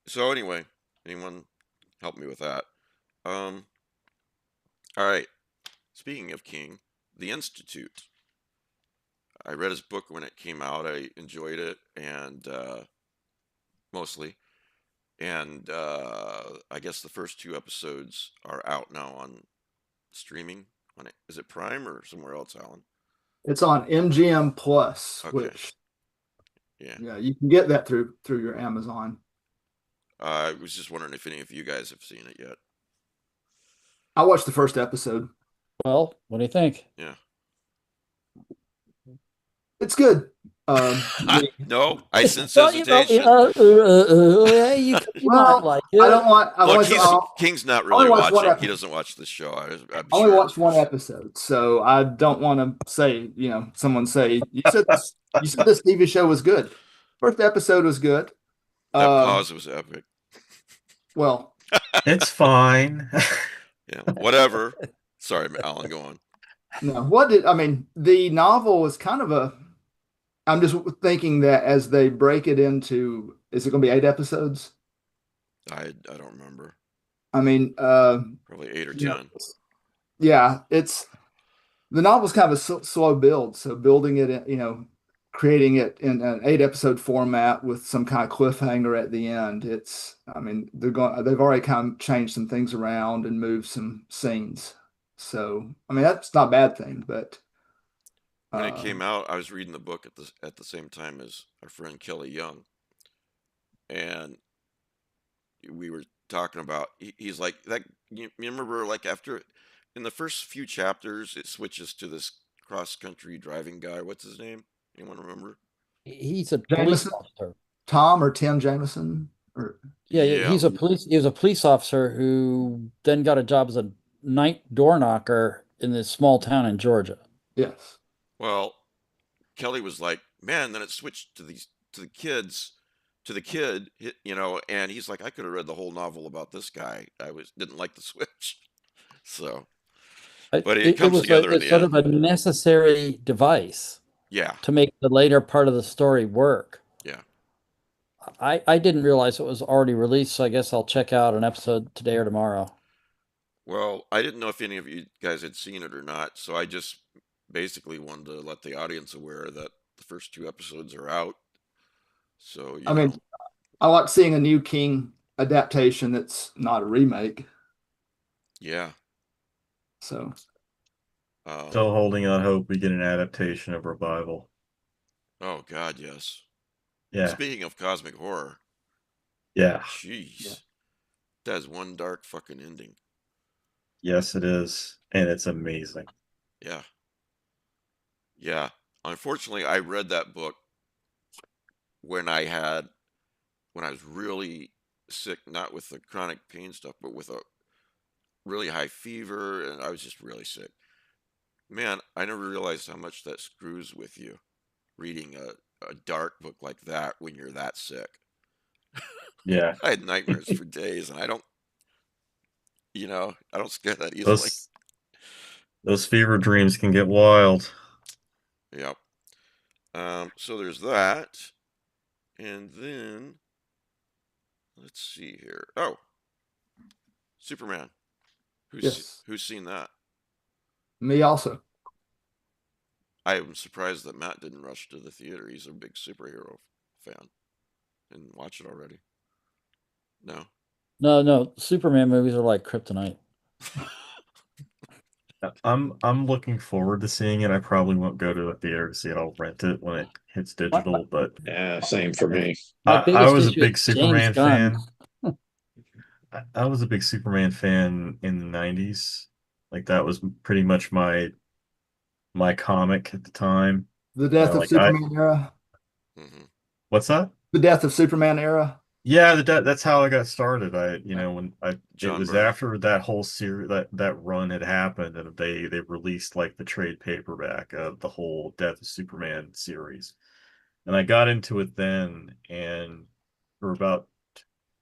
So anyway, anyone help me with that? All right. Speaking of King, The Institute. I read his book when it came out. I enjoyed it, and mostly. And I guess the first 2 episodes are out now on streaming. Is it Prime or somewhere else, Alan? It's on MGM Plus, Okay. which yeah, you can get that through your Amazon. I was just wondering if any of you guys have seen it yet. I watched the first episode. Well, what do you think? Yeah. It's good. No, I sense hesitation. You might like it. I don't want. Look, King's not really watching. He doesn't watch the show. I only watched 1 episode, so I don't want to say. Someone say you said this TV show was good. First episode was good. That pause was epic. Well, it's fine. Yeah, whatever. Sorry, Alan, go on. No, the novel is kind of I'm just thinking that as they break it into, is it going to be 8 episodes? I don't remember. I mean, Probably 8 or you know, 10. yeah, the novel's kind of a slow build. So building it, creating it in an 8 episode format with some kind of cliffhanger at the end. They've already kind of changed some things around and moved some scenes. So, that's not a bad thing, but When it uh, came out, I was reading the book at the same time as our friend Kelly Young, and we were talking about. He's like that. You remember, like after in the first few chapters, it switches to this cross country driving guy. What's his name? Anyone remember? He's a police Jameson, officer. Tom or Tim Jameson, or Yeah, Yeah. he was a police officer who then got a job as a night door knocker in this small town in Georgia. yes, Well, Kelly was like, man. Then it switched to the kids, to the kid, and he's like, I could have read the whole novel about this guy. Didn't like the switch. So, but it It comes was together in it's the sort of end. a necessary device Yeah, to make the later part of the story work. yeah. I didn't realize it was already released, so I guess I'll check out an episode today or tomorrow. Well, I didn't know if any of you guys had seen it or not, so I just basically wanted to let the audience aware that the first 2 episodes are out. So, I mean, I like seeing a new King adaptation that's not a remake. yeah. So, Still holding out hope we get an adaptation of Revival. Oh God, yes. Yeah. Speaking of cosmic horror, Yeah. jeez, Yeah. that is one dark fucking ending. Yes, it is. And it's amazing. Yeah. Yeah. Unfortunately, I read that book when I was really sick, not with the chronic pain stuff, but with a really high fever, and I was just really sick. Man, I never realized how much that screws with you, reading a dark book like that when you're that sick. Yeah. I had nightmares for days, and I don't scare that easily. Those fever dreams can get wild. Yep. So there's that. And then, let's see here. Oh, Superman. yes, Who's seen that? me also. I am surprised that Matt didn't rush to the theater. He's a big superhero fan. Didn't watch it already. No. No, Superman movies are like kryptonite. I'm looking forward to seeing it. I probably won't go to a theater to see it. I'll rent it when it hits digital, but Yeah, same for me. My I biggest was a issue big is James Superman Gunn. fan. I was a big Superman fan in the 90s. Like that was pretty much my comic at the time. The death of Like I Superman era. Hmm. what's that? The death of Superman era. Yeah, that's how I got started. It John was Byrne. after that whole series that run had happened, and they released like the trade paperback of the whole Death of Superman series, and I got into it then, and for about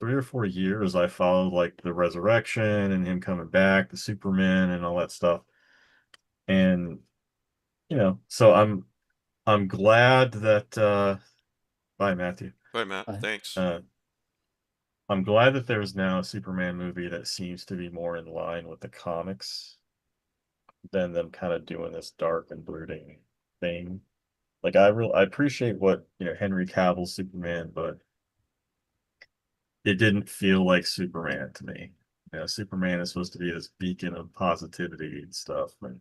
3 or 4 years, I followed like the resurrection and him coming back, the Superman, and all that stuff, and so I'm glad that bye Matthew. Bye, Matt. I- Thanks. I'm glad that there's now a Superman movie that seems to be more in line with the comics than them kind of doing this dark and brooding thing. Like I appreciate what Henry Cavill's Superman, but it didn't feel like Superman to me. Superman is supposed to be this beacon of positivity and stuff, and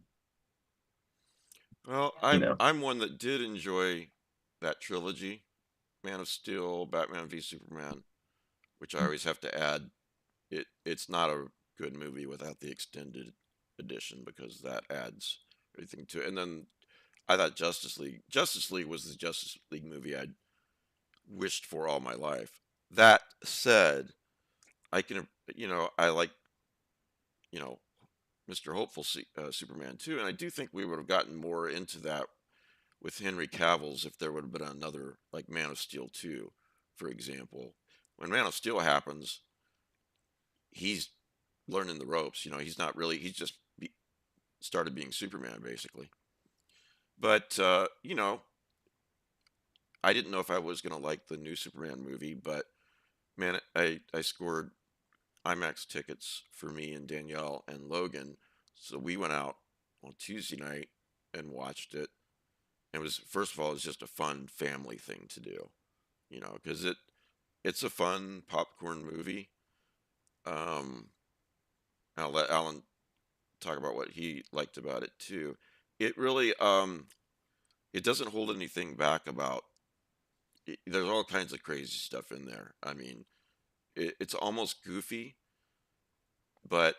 Well, you I'm know, I'm one that did enjoy that trilogy, Man of Steel, Batman v Superman, which I always have to add. It's not a good movie without the extended edition because that adds everything to it. And then I thought Justice League was the Justice League movie I'd wished for all my life. That said, I like, you know, Mr. Hopeful Superman too, and I do think we would have gotten more into that with Henry Cavill's if there would have been another like Man of Steel 2, for example. When Man of Steel happens, he's learning the ropes. He's not really. He's just started being Superman, basically. But you know, I didn't know if I was gonna like the new Superman movie, but man, I scored IMAX tickets for me and Danielle and Logan, so we went out on Tuesday night and watched it. It was, first of all, it was just a fun family thing to do, you know, because it's a fun popcorn movie. Um, I'll let Alan talk about what he liked about it too. It really it doesn't hold anything back about there's all kinds of crazy stuff in there. I mean, it's almost goofy, but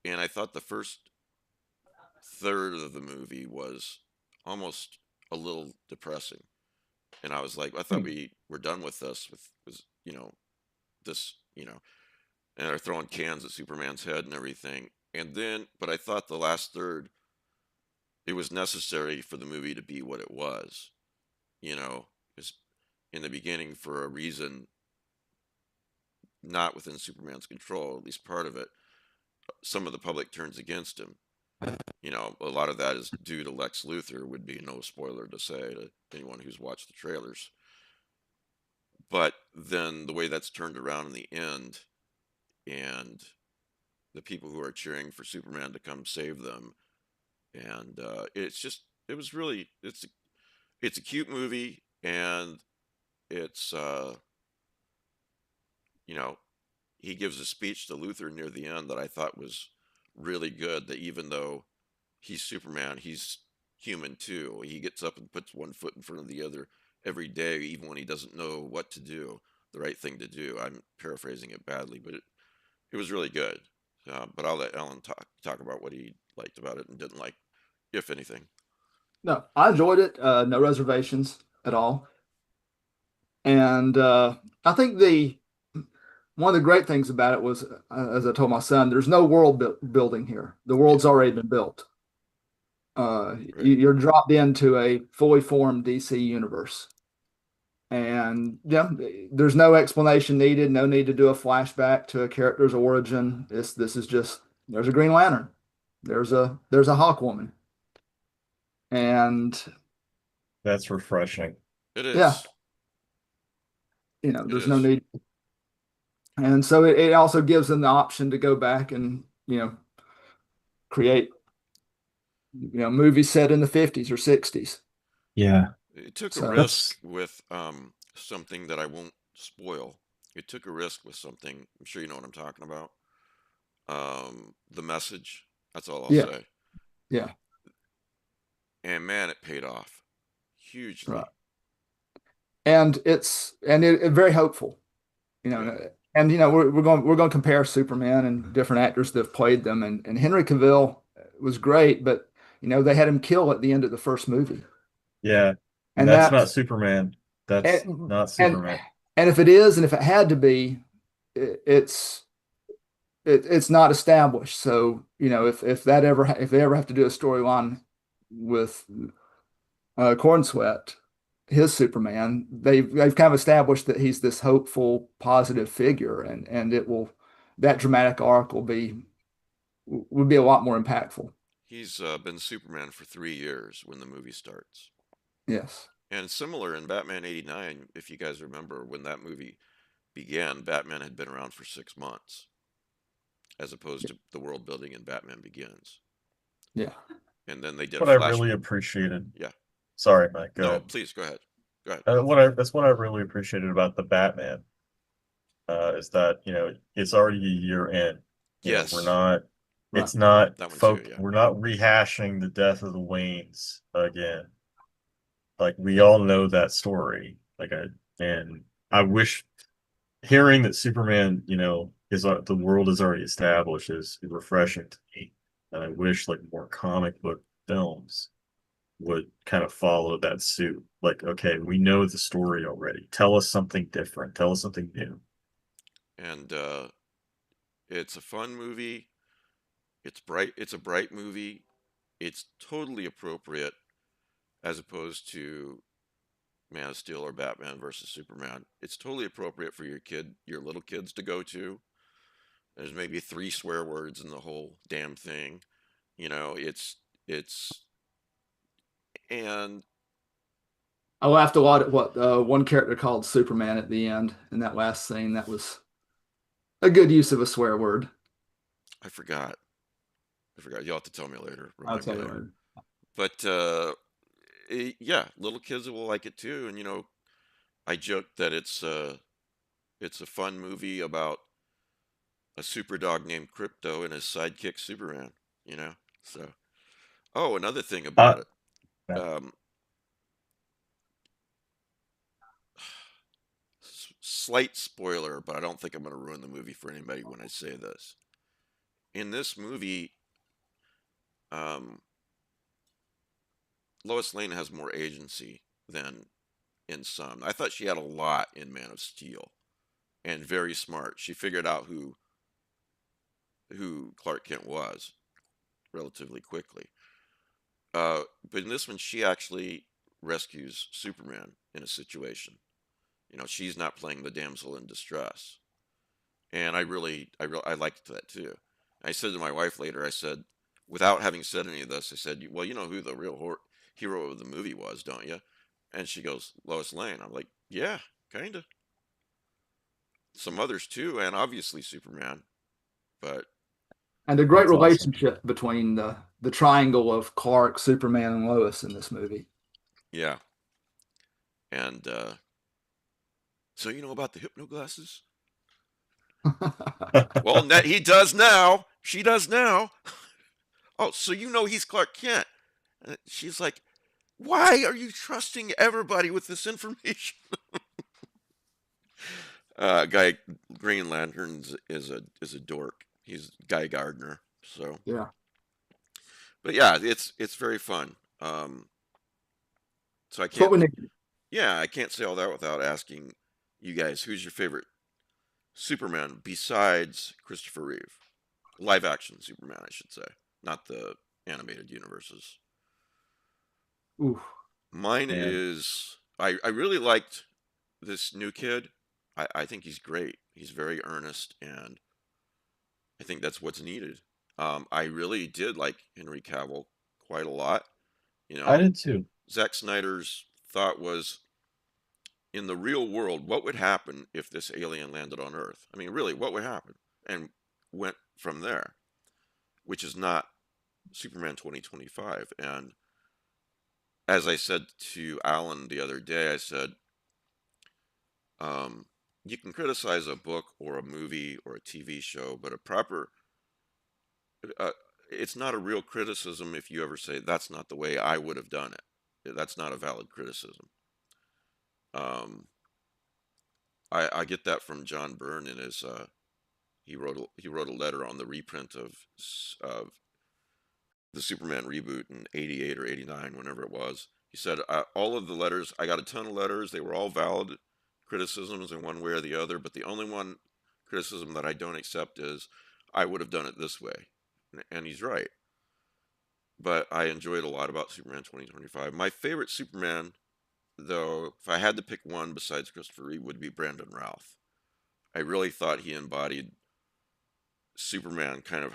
and I thought the first third of the movie was almost a little depressing. And I was like, I thought we were done with this, with you know, this, you know, and they're throwing cans at Superman's head and everything. And then, but I thought the last third, it was necessary for the movie to be what it was, you know, because in the beginning, for a reason not within Superman's control, at least part of it, some of the public turns against him. You know, a lot of that is due to Lex Luthor, would be no spoiler to say to anyone who's watched the trailers. But then the way that's turned around in the end, and the people who are cheering for Superman to come save them, and it's just, it was really, it's a cute movie, and it's you know, he gives a speech to Luthor near the end that I thought was really good. That even though he's Superman, he's human too. He gets up and puts one foot in front of the other every day, even when he doesn't know what to do, the right thing to do. I'm paraphrasing it badly, but it was really good. But I'll let Ellen talk about what he liked about it and didn't like, if anything. No, I enjoyed it. No reservations at all. And I think the one of the great things about it was, as I told my son, there's no world building here. The world's already been built. Right. You're dropped into a fully formed DC universe. And yeah, there's no explanation needed, no need to do a flashback to a character's origin. This is just, there's a Green Lantern, there's a Hawk Woman, and That's refreshing. It yeah, is. It there's no is. need. And so it also gives them the option to go back and create movies set in the 50s or 60s. Yeah. It took a So risk with something that I won't spoil. It took a risk with something. I'm sure you know what I'm talking about. The Message. That's all I'll yeah, say. yeah, And man, it paid off hugely. right. And it very hopeful, Yeah. and we're going to compare Superman and different actors that have played them, and Henry Cavill was great, but they had him kill at the end of the first movie, Yeah. And and that's not that's Superman. That's and not and Superman. and if it is, and if it had to be, it's it's not established. So if they ever have to do a storyline with Corn Sweat, his Superman, they've kind of established that he's this hopeful, positive figure, and that dramatic arc would be a lot more impactful. He's been Superman for 3 years when the movie starts. Yes. And similar in Batman '89, if you guys remember when that movie began, Batman had been around for 6 months, as opposed to the world building in Batman Begins. Yeah. And then they did a What I flash. really appreciated. Yeah. Sorry, Mike. Go No, ahead. please go ahead. Go ahead. That's what I really appreciated about the Batman. Is that it's already a year in. Yes. We're not. Right. It's not That one too, yeah. We're not rehashing the death of the Waynes again. Like we all know that story. And I wish hearing that Superman, is the world is already established is refreshing to me. And I wish like more comic book films would kind of follow that suit. Like, okay, we know the story already. Tell us something different. Tell us something new. And it's a fun movie. It's bright. It's a bright movie. It's totally appropriate, as opposed to Man of Steel or Batman versus Superman. It's totally appropriate for your little kids to go to. There's maybe 3 swear words in the whole damn thing, You know, it's and I laughed a lot at what one character called Superman at the end in that last scene. That was a good use of a swear word. I forgot. I forgot. You'll have to tell me later. I'll Remind me tell you later. later. But yeah, little kids will like it too. And you know, I joked that it's a fun movie about a super dog named Crypto and his sidekick Superman. You know, so oh, another thing Uh, about it. yeah. Um, slight spoiler, but I don't think I'm going to ruin the movie for anybody when I say this. In this movie, um, Lois Lane has more agency than in some. I thought she had a lot in Man of Steel, and very smart. She figured out who Clark Kent was relatively quickly. But in this one, she actually rescues Superman in a situation. You know, she's not playing the damsel in distress, and I liked that too. I said to my wife later, I said, without having said any of this, I said, well, you know who the real hero of the movie was, don't you? And she goes, Lois Lane. I'm like, yeah, kind of. Some others too, and obviously Superman. But And a great That's awesome. relationship between the triangle of Clark, Superman, and Lois in this movie. yeah, and so you know about the hypno glasses? Well, he does now. She does now. Oh, so you know he's Clark Kent. She's like, why are you trusting everybody with this information? Guy Green Lanterns is a dork. He's Guy Gardner. So, Yeah. but yeah, it's very fun. So It's what we need. I can't say all that without asking you guys, who's your favorite Superman besides Christopher Reeve? Live action Superman, I should say, not the animated universes. Ooh. Mine And is I really liked this new kid. I think he's great. He's very earnest, and I think that's what's needed. I really did like Henry Cavill quite a lot. You I know, did too. Zack Snyder's thought was, in the real world, what would happen if this alien landed on Earth? I mean, really, what would happen? And went from there, which is not Superman 2025. And as I said to Alan the other day, I said, um, you can criticize a book or a movie or a TV show, but uh, it's not a real criticism if you ever say, that's not the way I would have done it. That's not a valid criticism. Um, I get that from John Byrne in his he wrote a letter on the reprint of the Superman reboot in '88 or '89, whenever it was. He said, all of the letters, I got a ton of letters. They were all valid criticisms in one way or the other, but the only one criticism that I don't accept is, I would have done it this way. And he's right. But I enjoyed a lot about Superman 2025. My favorite Superman, though, if I had to pick one besides Christopher Reeve, would be Brandon Routh. I really thought he embodied Superman kind of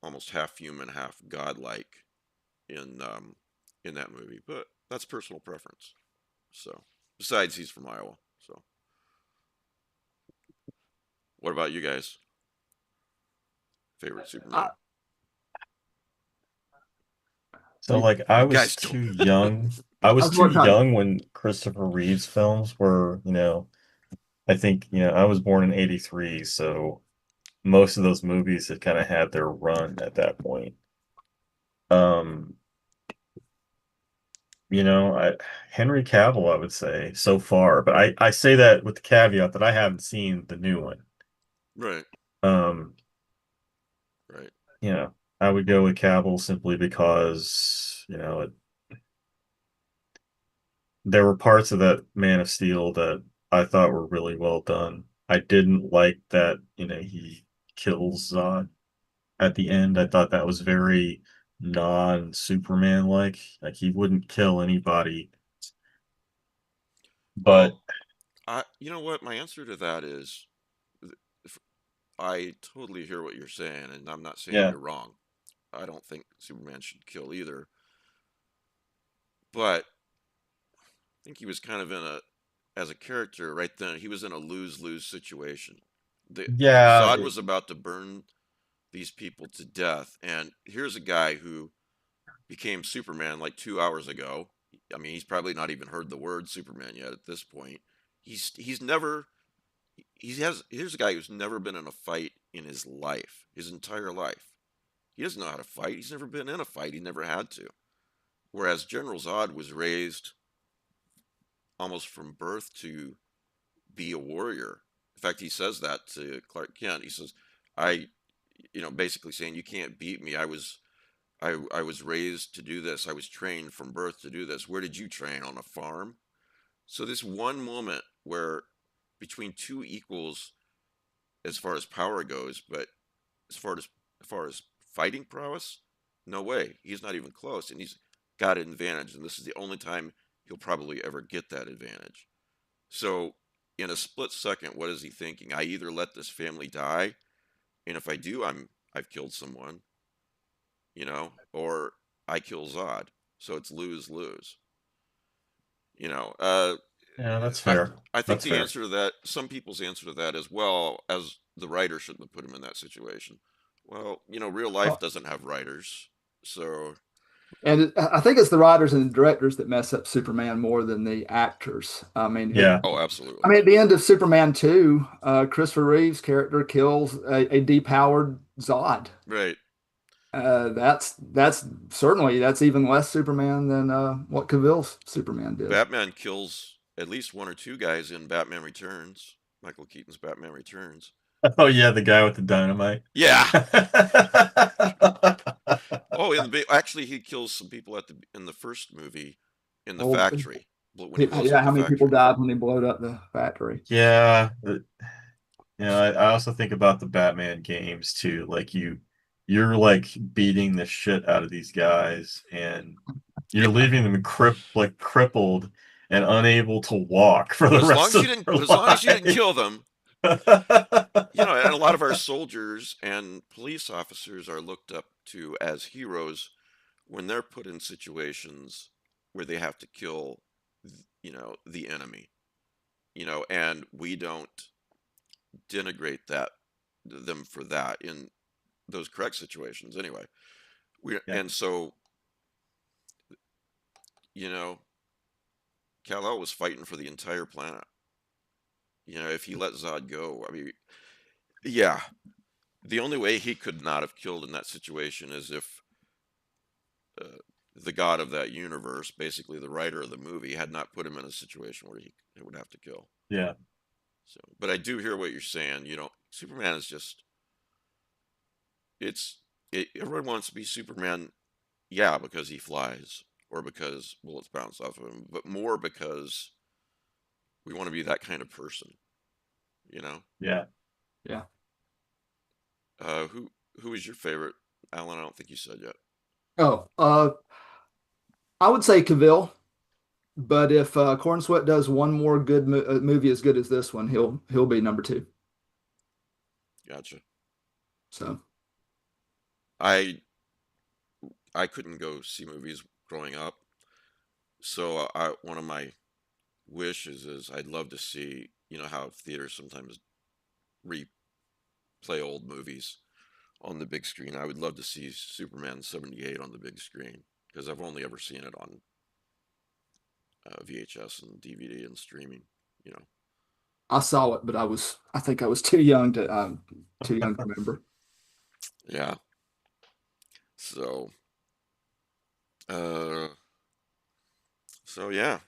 almost half human, half godlike in that movie. But that's personal preference. So, besides, he's from Iowa. So, what about you guys? Favorite Superman? So like I You was guys too don't. young. I I was was too more time. young when Christopher Reeve's films were, I think, I was born in 83, so most of those movies had kind of had their run at that point. Um, Henry Cavill, I would say so far, but I say that with the caveat that I haven't seen the new one. Right. Um, Right. I would go with Cavill simply because, there were parts of that Man of Steel that I thought were really well done. I didn't like that, he kills Zod at the end. I thought that was very non-Superman like. Like he wouldn't kill anybody. But Well, you know what? My answer to that is, I totally hear what you're saying, and I'm not saying yeah, you're wrong. I don't think Superman should kill either. But I think he was kind of as a character right then, he was in a lose-lose situation. Yeah, Zod was about to burn these people to death, and here's a guy who became Superman like 2 hours ago. I mean, he's probably not even heard the word Superman yet at this point. He's never here's a guy who's never been in a fight in his life, his entire life. He doesn't know how to fight. He's never been in a fight. He never had to. Whereas General Zod was raised almost from birth to be a warrior. In fact, he says that to Clark Kent. He says, "I, basically saying you can't beat me. I was raised to do this. I was trained from birth to do this. Where did you train? On a farm?" So this one moment where between two equals as far as power goes, but as far as fighting prowess, no way. He's not even close, and he's got an advantage, and this is the only time he'll probably ever get that advantage. So in a split second, what is he thinking? I either let this family die, and if I do, I've killed someone, or I kill Zod. So it's lose lose. You know, uh, yeah, that's I fair. I think That's the fair. answer to that, some people's answer to that, as well as the writer shouldn't have put him in that situation. Well, real life Well, doesn't have writers, so and I think it's the writers and the directors that mess up Superman more than the actors. I mean, Yeah. oh, I absolutely, mean, at the end of Superman 2, Christopher Reeve's character kills a depowered Zod. right. That's certainly that's even less Superman than what Cavill's Superman did. Batman kills at least one or two guys in Batman Returns. Michael Keaton's Batman Returns. Oh yeah, the guy with the dynamite. Yeah. Oh, actually, he kills some people in the first movie in the Well, factory when he blows yeah, up how the many people factory. died when he blowed up the factory? Yeah, I also think about the Batman games too. Like you're like beating the shit out of these guys, and you're Yeah. leaving them crippled and unable to walk for But the rest of their as long as you didn't life. kill them, and a lot of our soldiers and police officers are looked up to as heroes when they're put in situations where they have to kill, the enemy, and we don't denigrate them for that in those correct situations anyway. Yeah. And so, you know, Kal-El was fighting for the entire planet. If he let Zod go, I mean, yeah, the only way he could not have killed in that situation is if uh, the god of that universe, basically the writer of the movie, had not put him in a situation where he would have to kill. Yeah. So, but I do hear what you're saying. Superman is just everyone wants to be Superman, yeah, because he flies or because bullets bounce off of him, but more because we want to be that kind of person, you know? Yeah. Yeah. Who is your favorite, Alan? I don't think you said yet. Oh, I would say Cavill, but if Corn Sweat does one more good movie as good as this one, he'll be number two. Gotcha. So I couldn't go see movies growing up, so one of my wishes is I'd love to see, how theaters sometimes replay old movies on the big screen. I would love to see Superman 78 on the big screen because I've only ever seen it on VHS and DVD and streaming. I saw it, but I think I was too young to remember. Yeah. So, uh, yeah,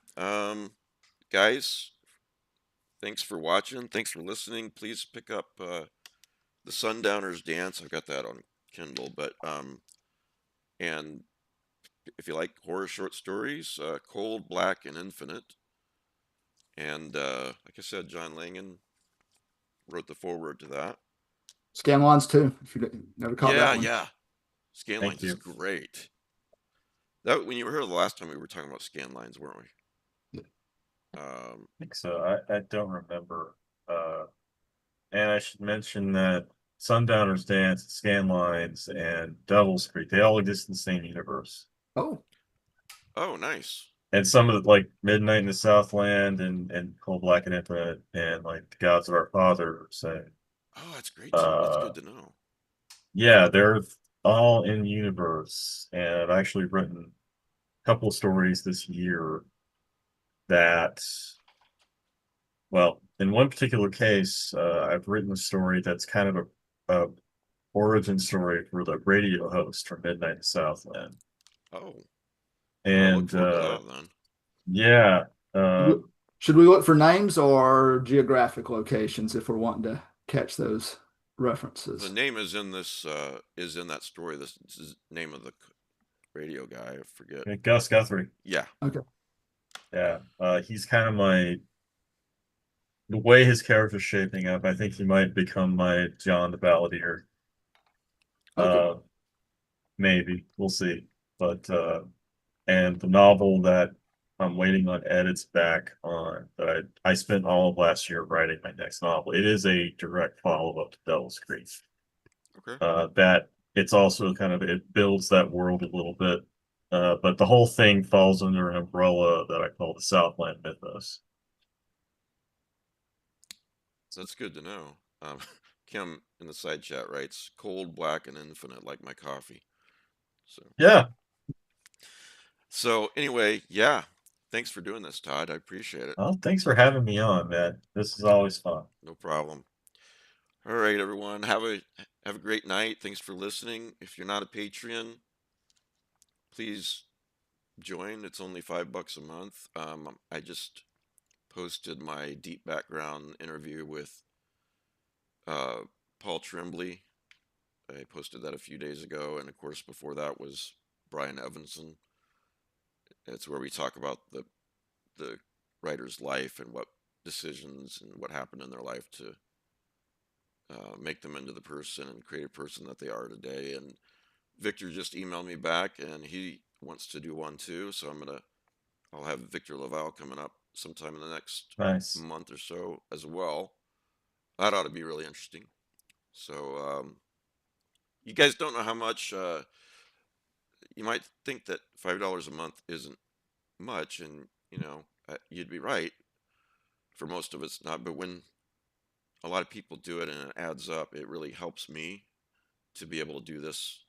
guys, thanks for watching. Thanks for listening. Please pick up The Sundowner's Dance. I've got that on Kindle, but and if you like horror short stories, Cold, Black, and Infinite. And like I said, John Langan wrote the foreword to that. Scanlines too. If you never caught Yeah, that one. yeah. Thank Scanlines is you. great. That when you were here the last time, we were talking about Scanlines, weren't we? I think so. I don't remember. And I should mention that Sundowner's Dance, Scanlines, and Devil's Creek, they all exist in the same universe. Oh, Oh, nice. And some of the, like Midnight in the Southland and Cold Black and Infinite and like the Gods of Our Fathers and Oh, that's great too. That's good to know. yeah, they're all in universe. And I've actually written a couple of stories this year that, well, in one particular case, I've written a story that's kind of a origin story for the radio host from Midnight in the Southland. Oh, I'll look And forward to that then. yeah, uh, should we look for names or geographic locations if we're wanting to catch those The references? name is in this is in that story. This is the name of the radio guy. I forget. Gus Guthrie. Yeah. Okay. Yeah, he's kind of the way his character's shaping up. I think he might become my John the Balladeer. Okay. Maybe we'll see. But and the novel that I'm waiting on edits back on that I spent all of last year writing my next novel. It is a direct follow-up to Devil's Creek. Okay. That it's also kind of it builds that world a little bit. But the whole thing falls under an umbrella that I call the Southland mythos. That's good to know. Kim in the side chat writes, "Cold, black, and infinite, like my coffee." Yeah. So anyway, yeah. Thanks for doing this, Todd. I appreciate it. Well, thanks for having me on, man. This is always fun. No problem. All right, everyone. Have a great night. Thanks for listening. If you're not a Patreon, please join. It's only $5 a month. I just posted my deep background interview with Paul Tremblay. I posted that a few days ago, and of course, before that was Brian Evanson. It's where we talk about the writer's life and what decisions and what happened in their life to make them into the person and create a person that they are today. And Victor just emailed me back, and he wants to do one too. So I'll have Victor Laval coming up sometime in the next month or so as well. That ought to be really interesting. So you guys don't know how much. You might think that $5 a month isn't much, and you'd be right. For most of it's not, but when a lot of people do it and it adds up, it really helps me to be able to do this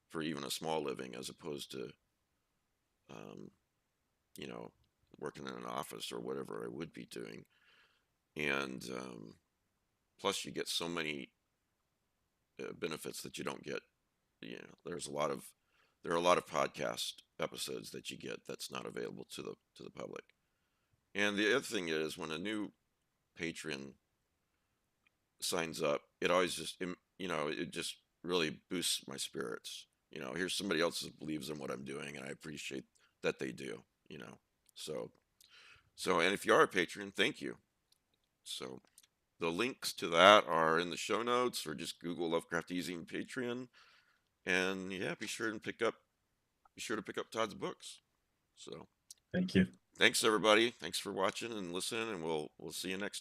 for even a small living, as opposed to, working in an office or whatever I would be doing. And plus, you get so many benefits that you don't get. There are a lot of podcast episodes that you get that's not available to the public. And the other thing is, when a new patron signs up, it always it just really boosts my spirits. Here's somebody else that believes in what I'm doing, and I appreciate that they do. So and if you are a patron, thank you. So the links to that are in the show notes, or just Google Lovecraft Easy and Patreon. And yeah, be sure to pick up Todd's books. So thank you. Thanks everybody. Thanks for watching and listening, and we'll see you next time.